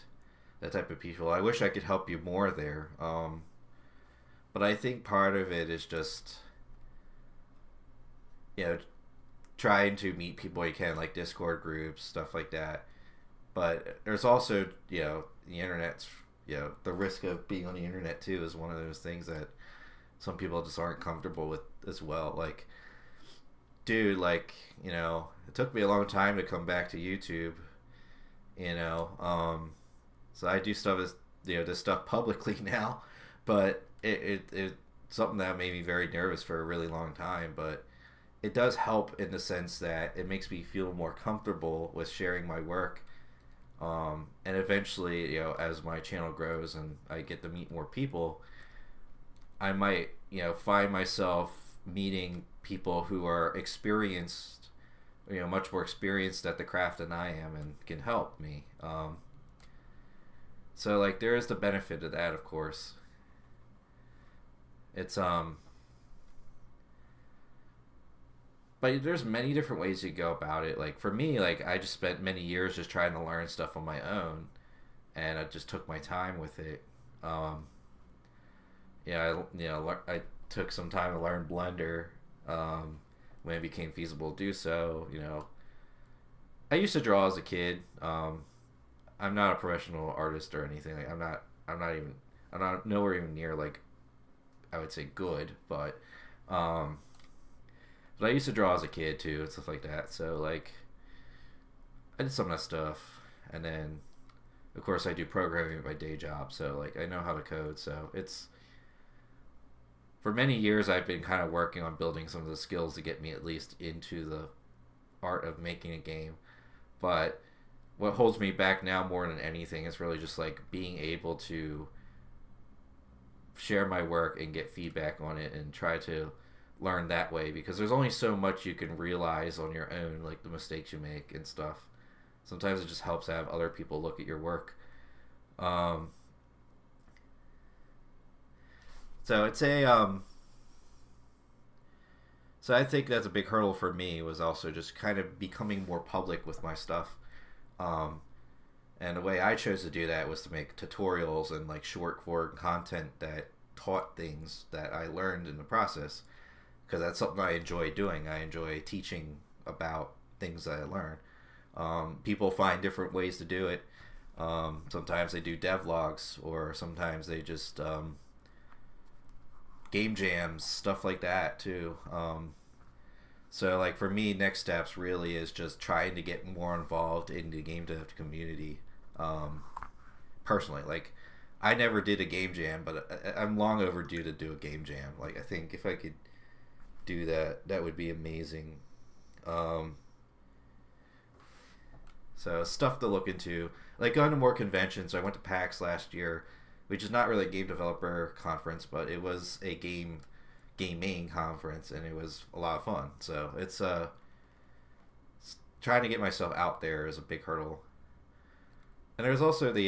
that type of people. I wish I could help you more there. But I think part of it is just, you know, trying to meet people you can, like Discord groups, stuff like that. But there's also, the internet's, the risk of being on the internet too is one of those things that some people just aren't comfortable with as well. Like, dude, like, it took me a long time to come back to YouTube, so I do stuff as, this stuff publicly now, but it's something that made me very nervous for a really long time, but it does help in the sense that it makes me feel more comfortable with sharing my work. And eventually, as my channel grows and I get to meet more people, I might, find myself meeting people who are experienced, much more experienced at the craft than I am and can help me. So, like, there is the benefit of that, of course. It's, but there's many different ways you go about it. Like, for me, like, I just spent many years just trying to learn stuff on my own, and I just took my time with it. I took some time to learn Blender, when it became feasible to do so. I used to draw as a kid. I'm not a professional artist or anything. Like, I'm not nowhere even near, like, I would say good, but I used to draw as a kid too and stuff like that. So, like, I did some of that stuff, and then of course I do programming at my day job. So, like, I know how to code. So it's, for many years I've been kind of working on building some of the skills to get me at least into the art of making a game. But what holds me back now more than anything is really just like being able to share my work and get feedback on it and try to learn that way, because there's only so much you can realize on your own, like the mistakes you make and stuff. Sometimes it just helps to have other people look at your work. So it's so I think that's a big hurdle for me, was also just kind of becoming more public with my stuff. Um, and the way I chose to do that was to make tutorials and like short form content that taught things that I learned in the process, because that's something I enjoy doing. I enjoy teaching about things that I learn. People find different ways to do it. Sometimes they do devlogs, or sometimes they just game jams, stuff like that too. So, like, for me, next steps really is just trying to get more involved in the game dev community. Personally, like, I never did a game jam, but I'm long overdue to do a game jam. Like, I think if I could do that, that would be amazing. So stuff to look into, like going to more conventions. I went to PAX last year, which is not really a game developer conference, but it was a gaming conference, and it was a lot of fun. So it's trying to get myself out there is a big hurdle. And there's also the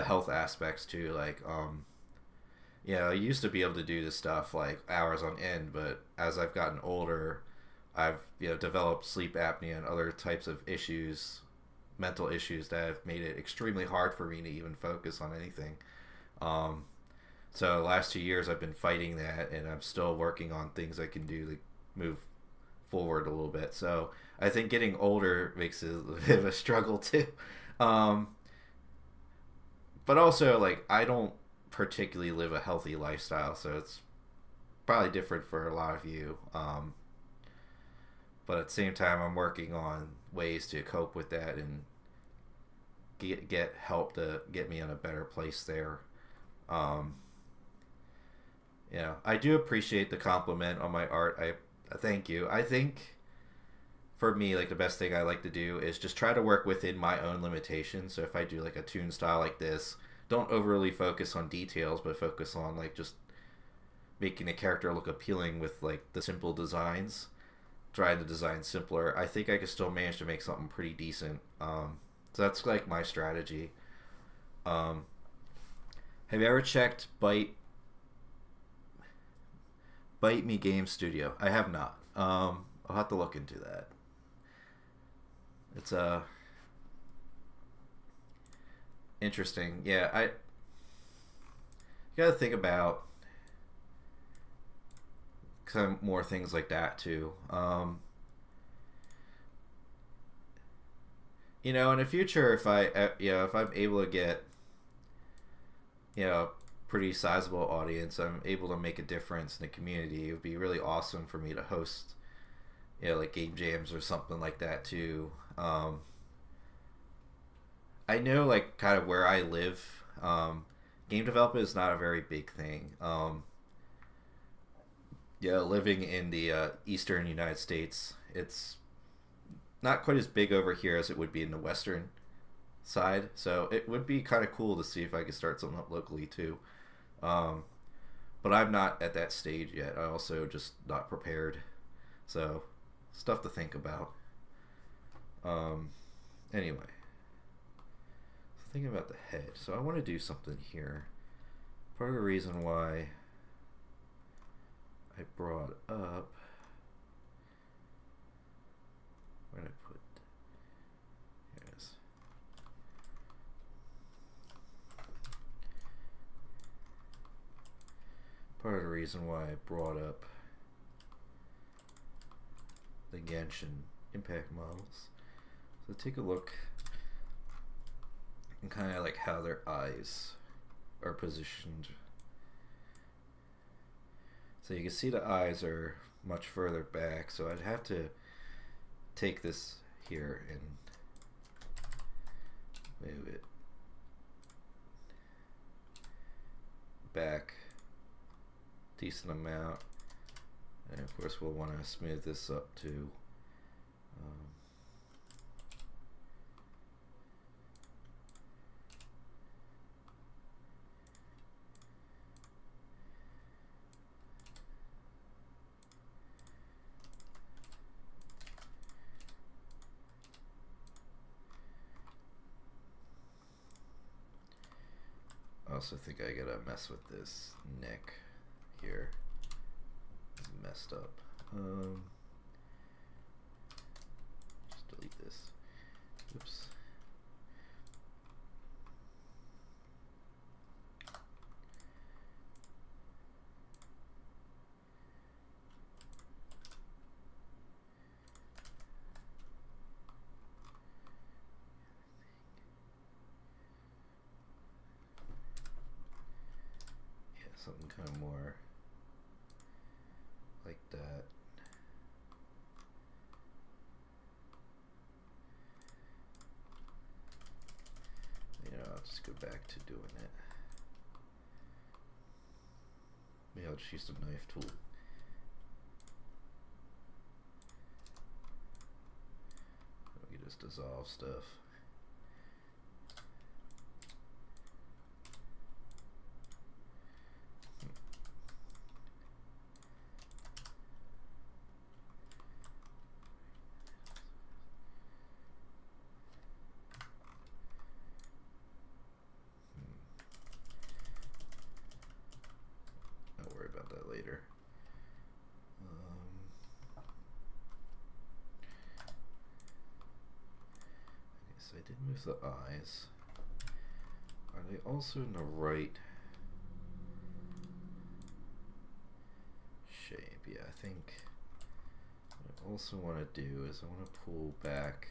health aspects too. Like, I used to be able to do this stuff like hours on end, but as I've gotten older, I've developed sleep apnea and other types of issues mental issues that have made it extremely hard for me to even focus on anything. Um, so the last 2 years I've been fighting that, and I'm still working on things I can do to move forward a little bit. So I think getting older makes it a bit of a struggle too. Um, but also, like, I don't particularly live a healthy lifestyle, so it's probably different for a lot of you. But at the same time, I'm working on ways to cope with that and get help to get me in a better place there. Um, I do appreciate the compliment on my art. I thank you. I think for me, like, the best thing I like to do is just try to work within my own limitations. So if I do like a toon style like this, don't overly focus on details, but focus on like just making the character look appealing with like the simple designs. Try to design simpler. I think I could still manage to make something pretty decent. So that's like my strategy. Um, have you ever checked Bite Me Game Studio? I have not. I'll have to look into that. It's interesting. Yeah, you gotta think about some more things like that too. In the future, if I'm able to get, a pretty sizable audience, I'm able to make a difference in the community. It would be really awesome for me to host, like game jams or something like that too. I know, like, kind of where I live, game development is not a very big thing. Living in the eastern United States, it's not quite as big over here as it would be in the western side. So it would be kind of cool to see if I could start something up locally too. But I'm not at that stage yet. I also just not prepared. So stuff to think about. Anyway, so thinking about the head. So I want to do something here. Part of the reason why I brought up, where did I put, here it is. Part of the reason why I brought up the Genshin impact models. So take a look and kind of like how their eyes are positioned. So you can see the eyes are much further back, so I'd have to take this here and move it back a decent amount, and of course we'll want to smooth this up too. I also think I gotta mess with this neck here. It's messed up. Just delete this. Oops. Something kind of more like that. I'll just go back to doing it. Maybe I'll just use the knife tool. We can just dissolve stuff. Later. did move the eyes. Are they also in the right shape? Yeah, I think what I also want to do is I want to pull back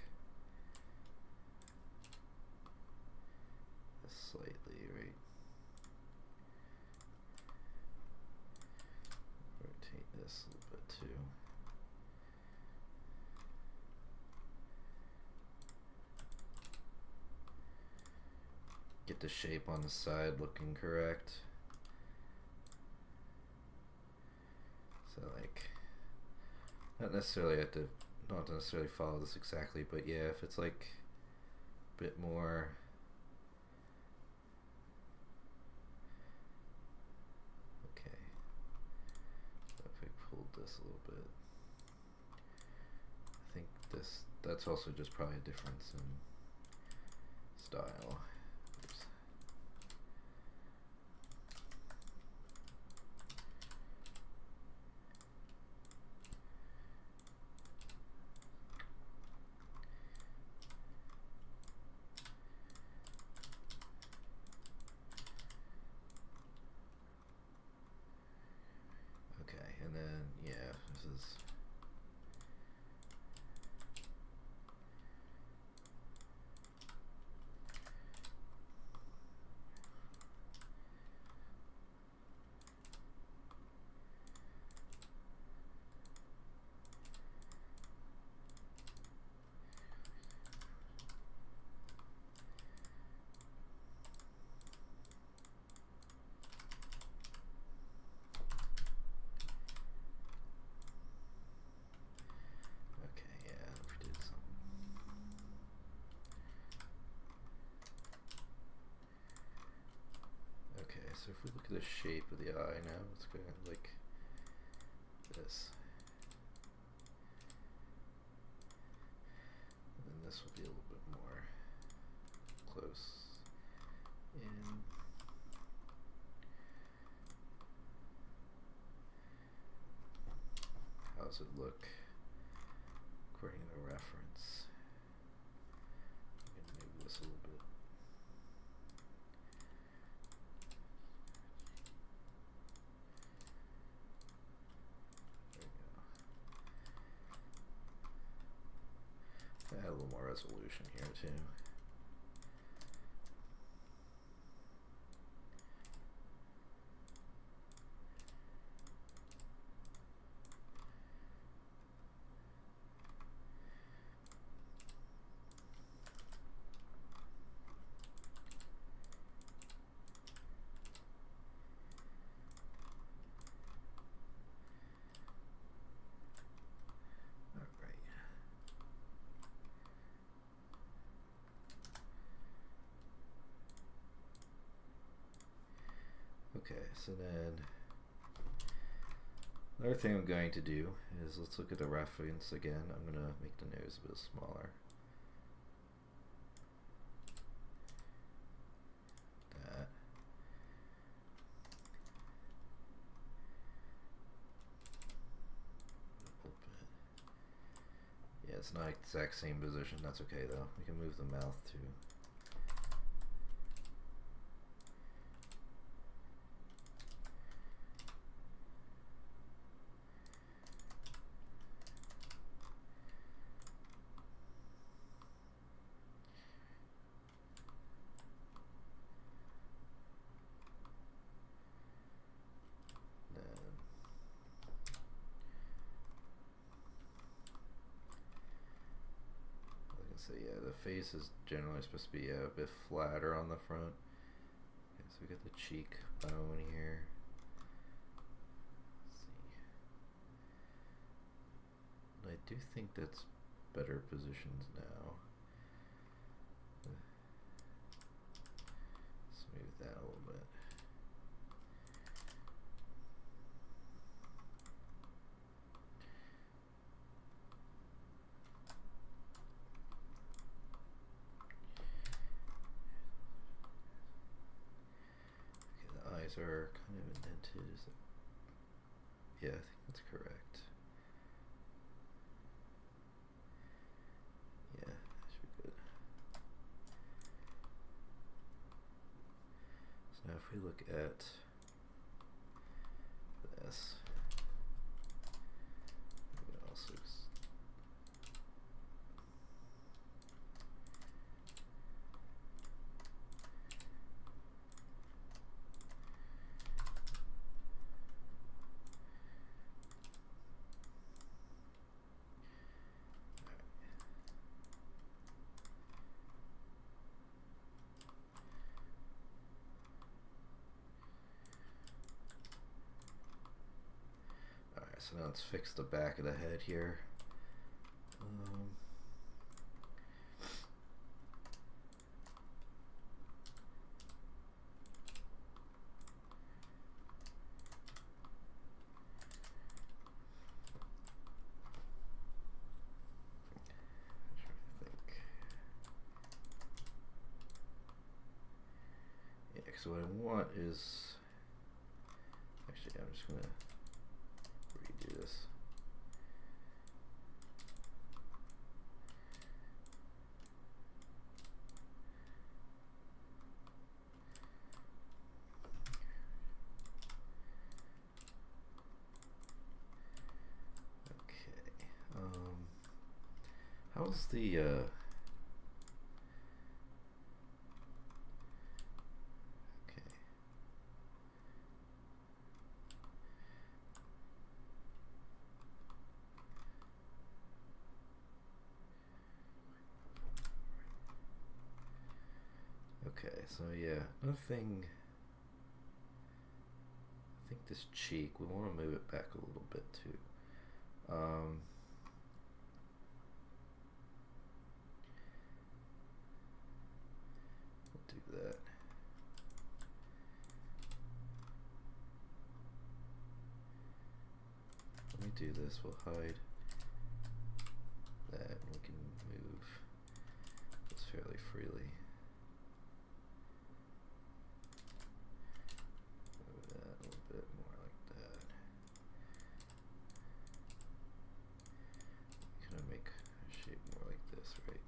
this slightly, right? Rotate this a little bit too. Get the shape on the side looking correct. So like, not necessarily not necessarily follow this exactly, but yeah, if it's like a bit more okay. So if we pulled this a little bit, I think that's also just probably a difference in style. Oops. Okay, and then yeah, this is okay, yeah, we did something. Okay, so if we look at the shape of the eye now, it's going like this. And then this will be a little bit more close in. How does it look according to the reference? I'm going to move this a little bit. There we go. Add a little more resolution here too. Okay, so then another thing I'm going to do is let's look at the reference again. I'm going to make the nose a bit smaller. That. Yeah, it's not exact same position. That's okay though. We can move the mouth too. So yeah, the face is generally supposed to be a bit flatter on the front. Okay, so we got the cheek bone here. Let's see. I do think that's better positioned now. Smooth that a little bit. Are kind of indented. Is it? Yeah, I think that's correct. Yeah, that should be good. Now if we look at this, we can also so now let's fix the back of the head here. Yeah, so what I want is, actually I'm just gonna redo this. Okay. How's the Okay, so yeah, another thing, I think this cheek, we want to move it back a little bit too. We'll do that. Let me do this, we'll hide that, and we can move this fairly freely. Move that a little bit more like that. Kind of make a shape more like this, right?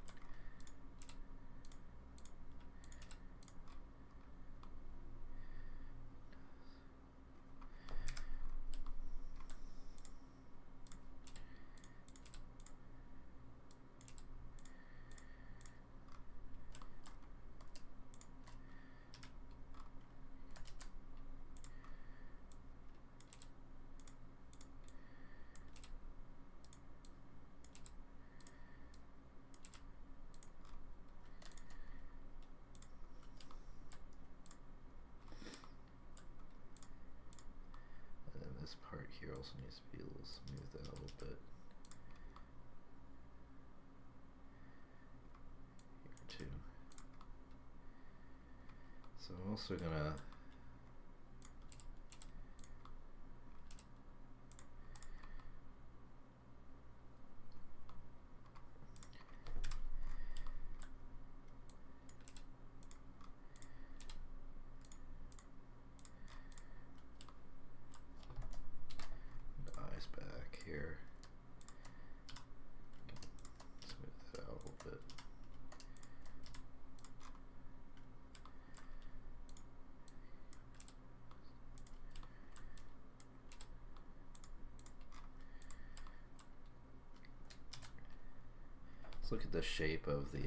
This part here also needs to be a little smoothed out a little bit. Here too. So I'm also gonna back here. Smooth that out a little bit. Let's look at the shape of the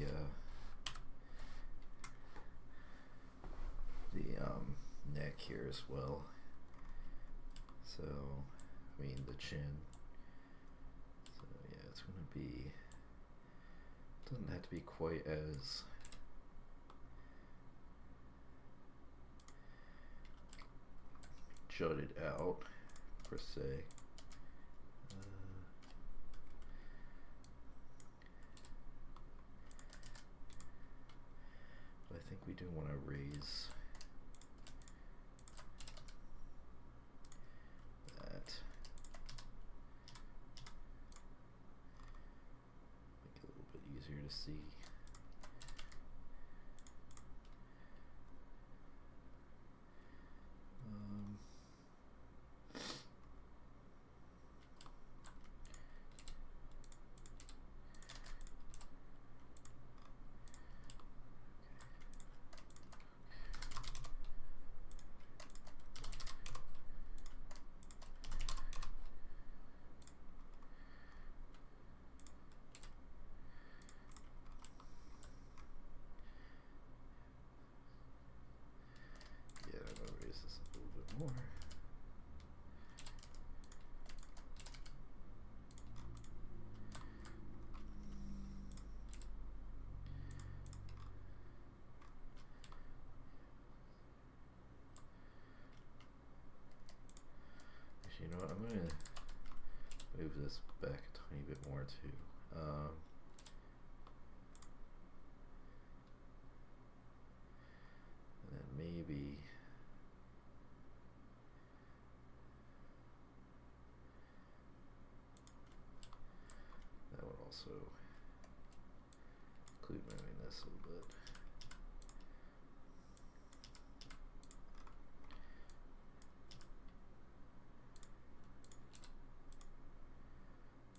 neck here as well. So I mean the chin. So yeah, it's going to be, doesn't have to be quite as jutted out per se. But I think we do want to raise that. Make it a little bit easier to see. Actually, you know what? I'm gonna move this back a tiny bit more too. And then maybe that would also include moving this a little bit.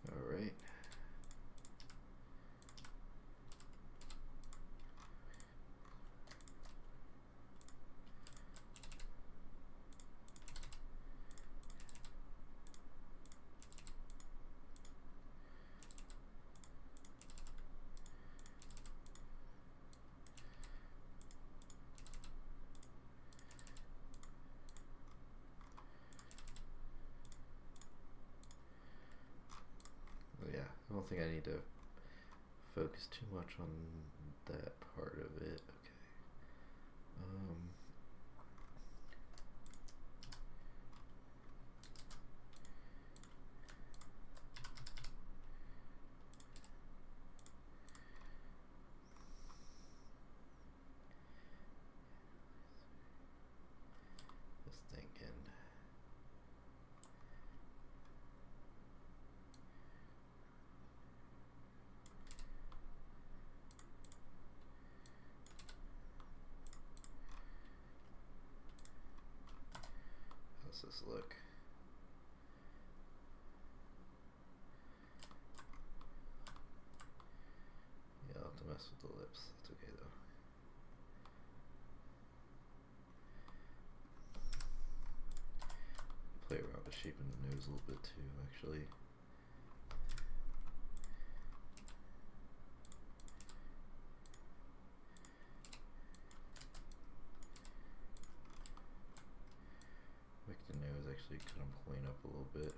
All right. Yeah, I don't think I need to focus too much on that part of it. Okay. Just thinking. How's this look? Yeah, I'll have to mess with the lips. That's okay though. Play around with shaping the nose a little bit too, actually. Make the nose actually kind of point up a little bit.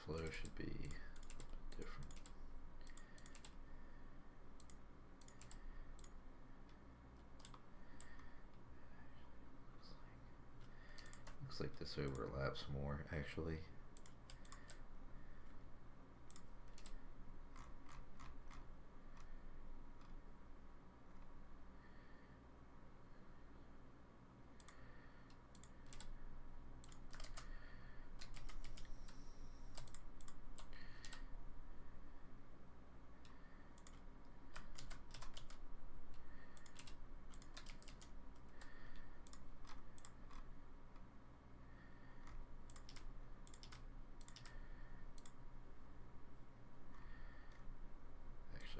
flow should be a bit different. Looks like this overlaps more, actually.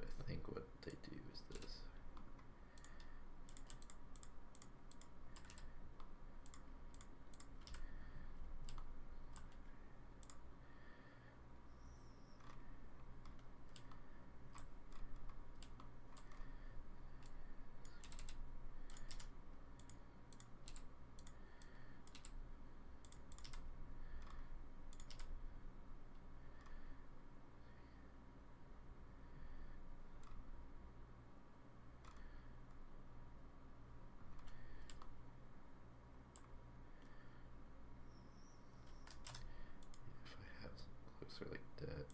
I think what they do is this. Closer like that.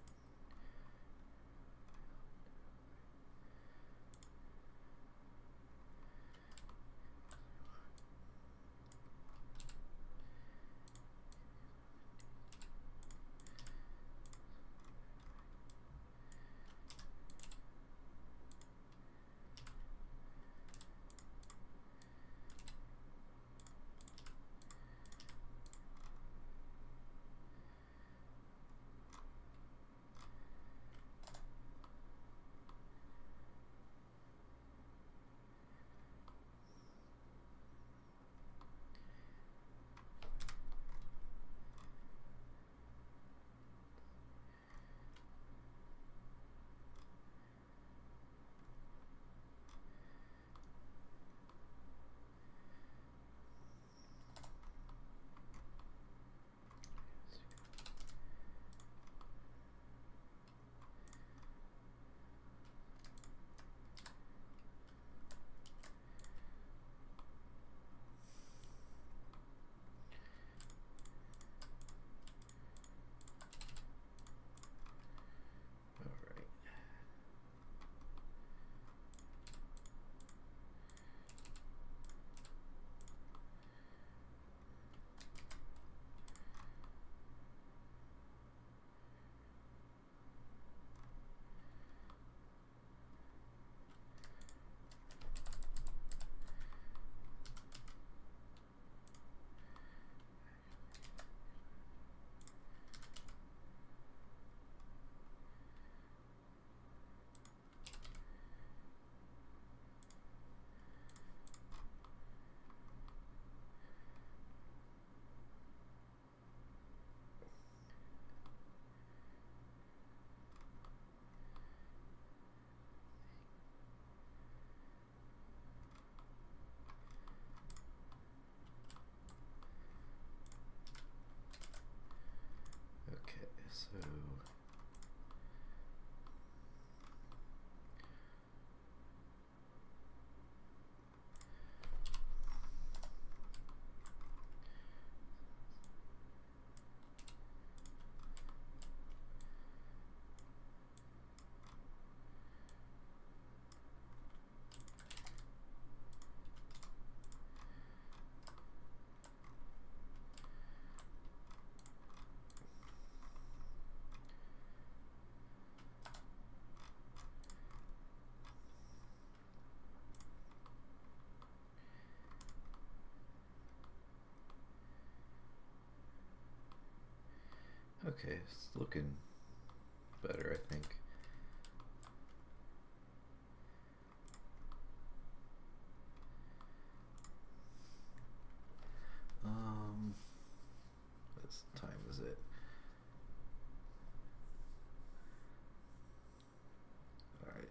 So okay, it's looking better, I think. What time is it? All right.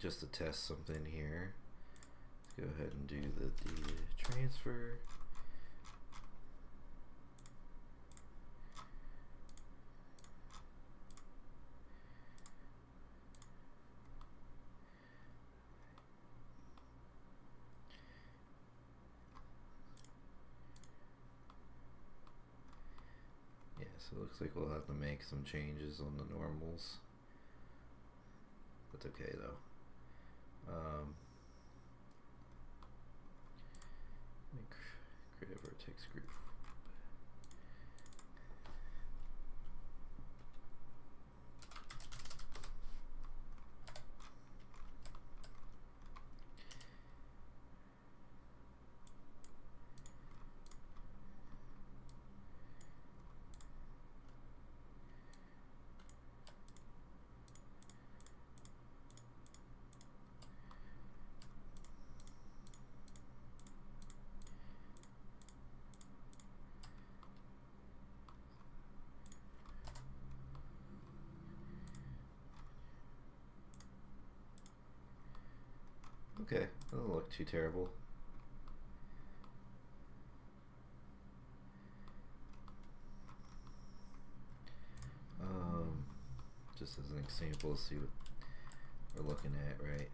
just to test something here, let's go ahead and do the data transfer. Yeah, so it looks like we'll have to make some changes on the normals. That's okay though. Let me create a vertex group. Okay, doesn't look too terrible. Just as an example, see what we're looking at, right?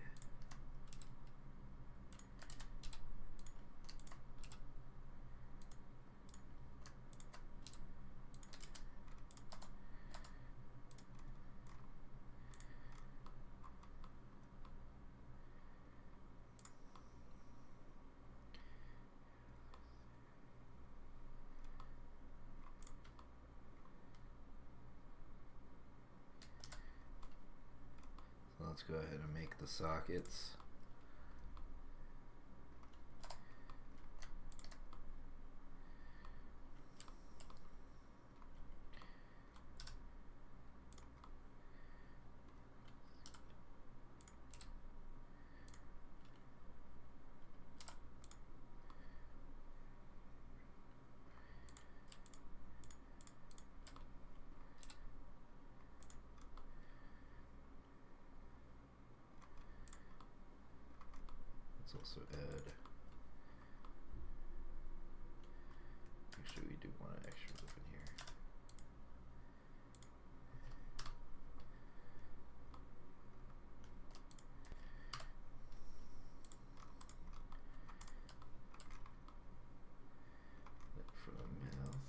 Let's go ahead and make the sockets. Let's also add, actually we do want an extra loop in here. That for the mouth.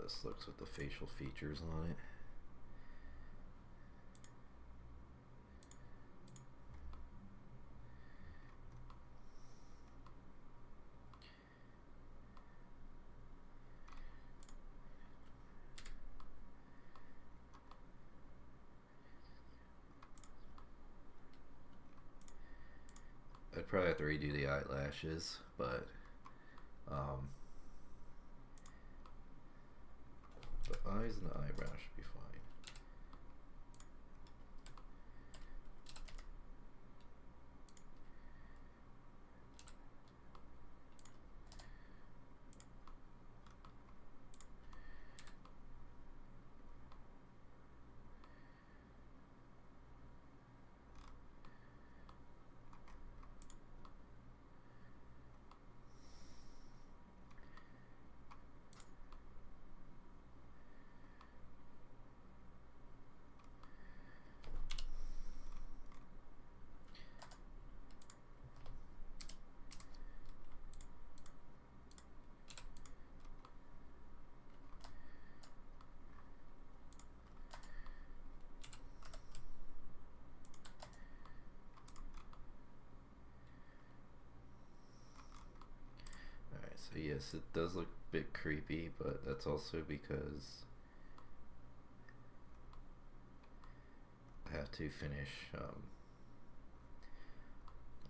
this looks with the facial features on it. I'd probably have to redo the eyelashes, but the eyes and the eyebrows should be fine. So yes, it does look a bit creepy, but that's also because I have to finish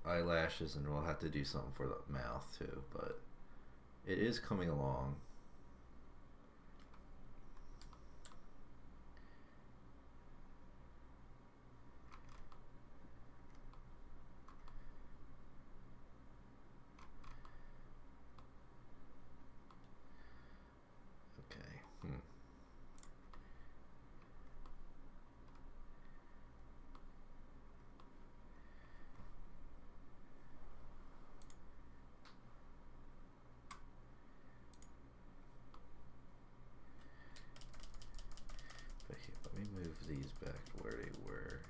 eyelashes, and we'll have to do something for the mouth too, but it is coming along. Let me move these back to where they were.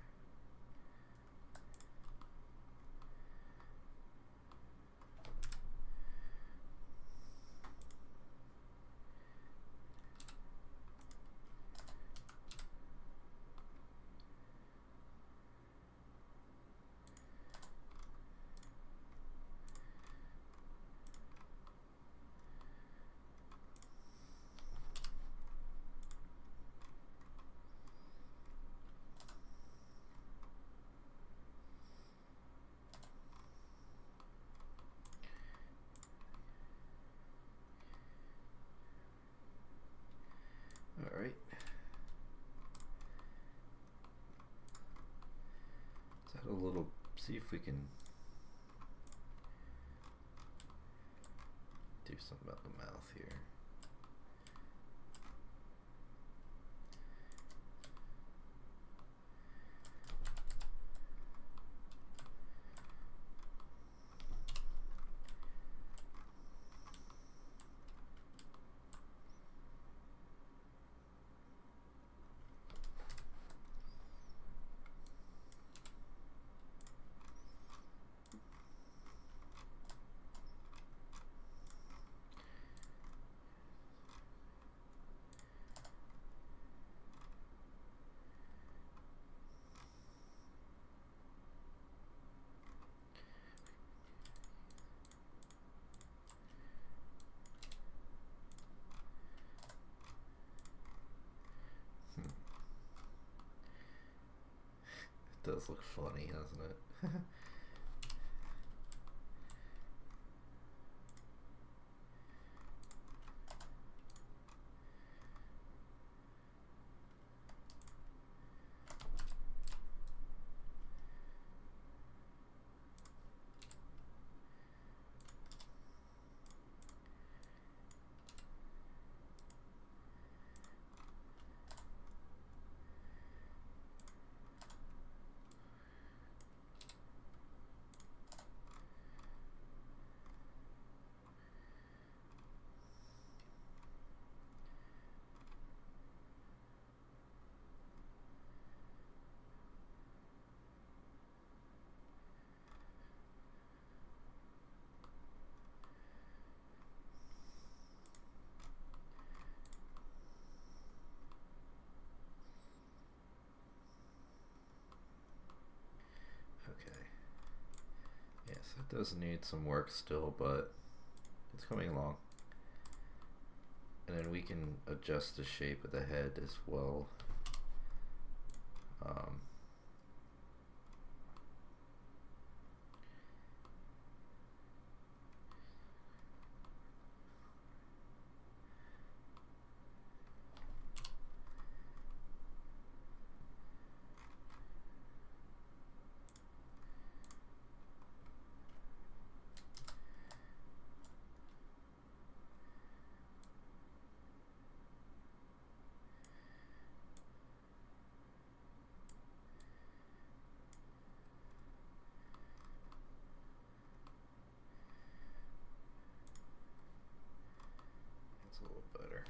Alright. Let's add a little, see if we can do something about the mouth here. It does look funny, doesn't it? So it does need some work still, but it's coming along. And then we can adjust the shape of the head as well. That's a little better.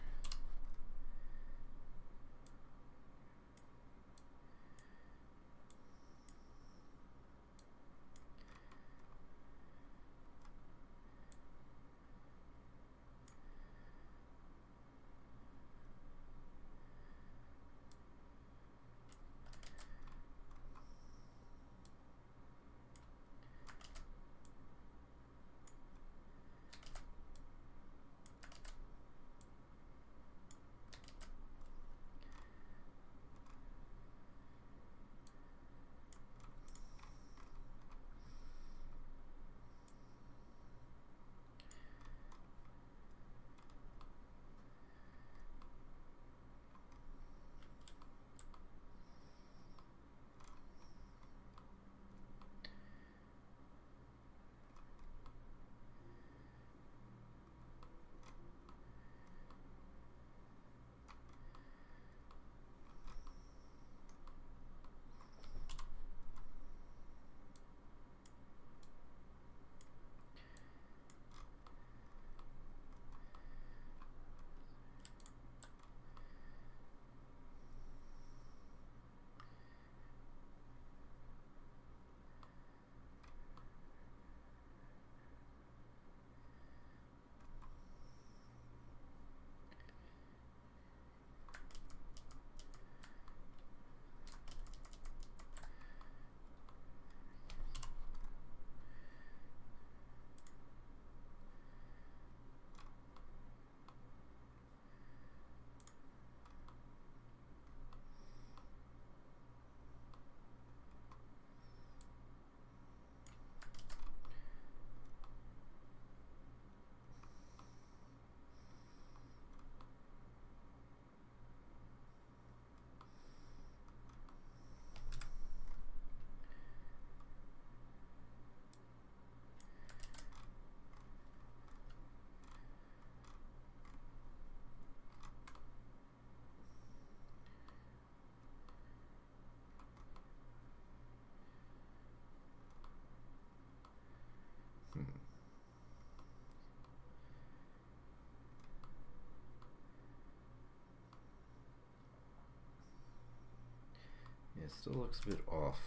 Yeah, it still looks a bit off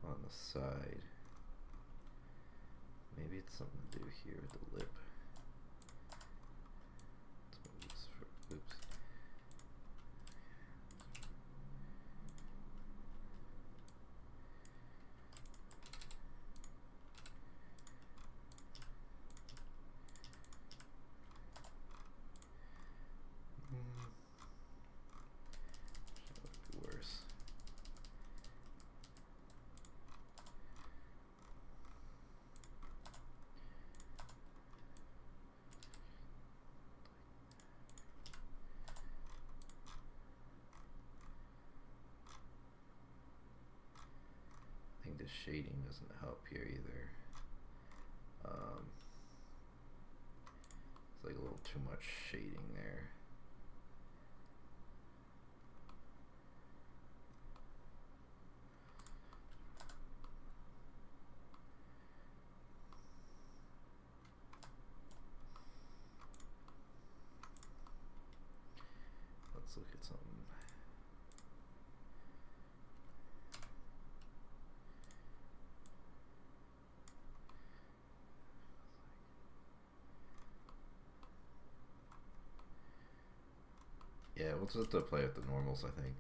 on the side. Maybe it's something to do here with the lip. Oops. Worse. I think the shading doesn't help here either. It's like a little too much shading there. Let's look at something. Yeah, we'll just have to play with the normals, I think.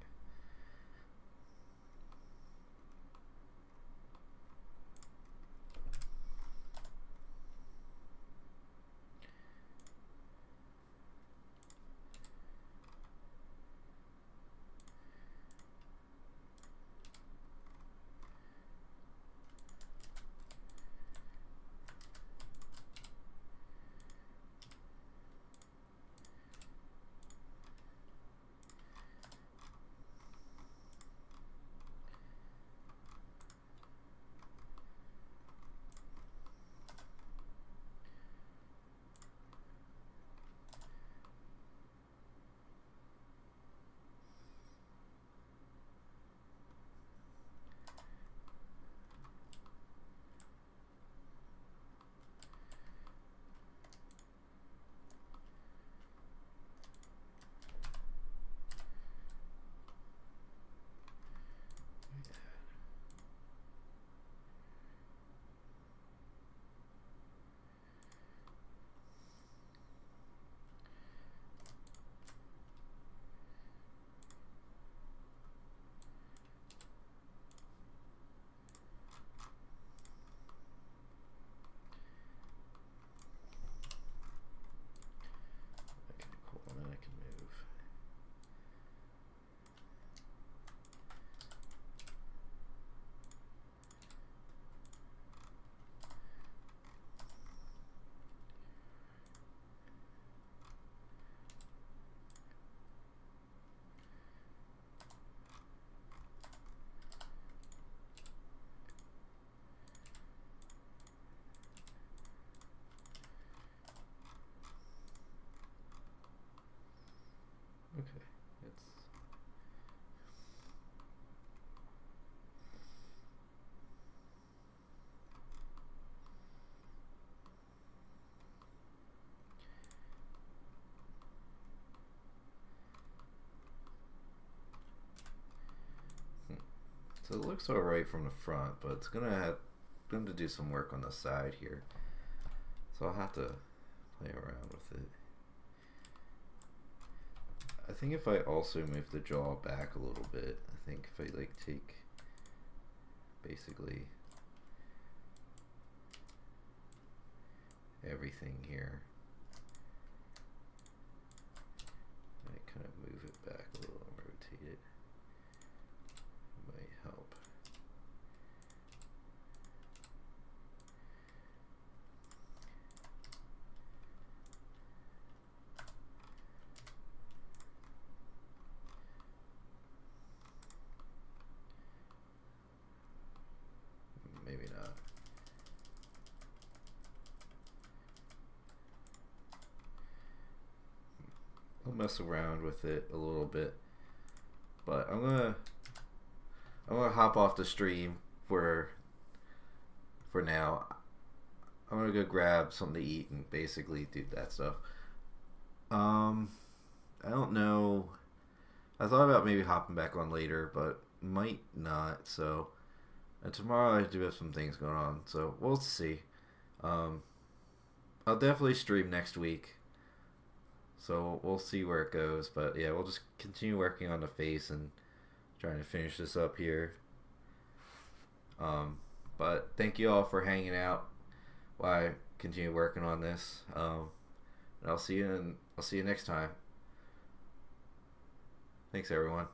it looks alright from the front, but it's gonna do some work on the side here. So I'll have to play around with it. I think if I also move the jaw back a little bit, I think if I like take basically everything here, I kind of move it back a little and rotate it, might help. Maybe not. I'll mess around with it a little bit, but I'm gonna hop off the stream for now. I'm gonna go grab something to eat and basically do that stuff. I don't know. I thought about maybe hopping back on later, but might not. So, and tomorrow I do have some things going on, so we'll see. I'll definitely stream next week, so we'll see where it goes. But yeah, we'll just continue working on the face and trying to finish this up here. But thank you all for hanging out while I continue working on this. And I'll see you next time. Thanks, everyone.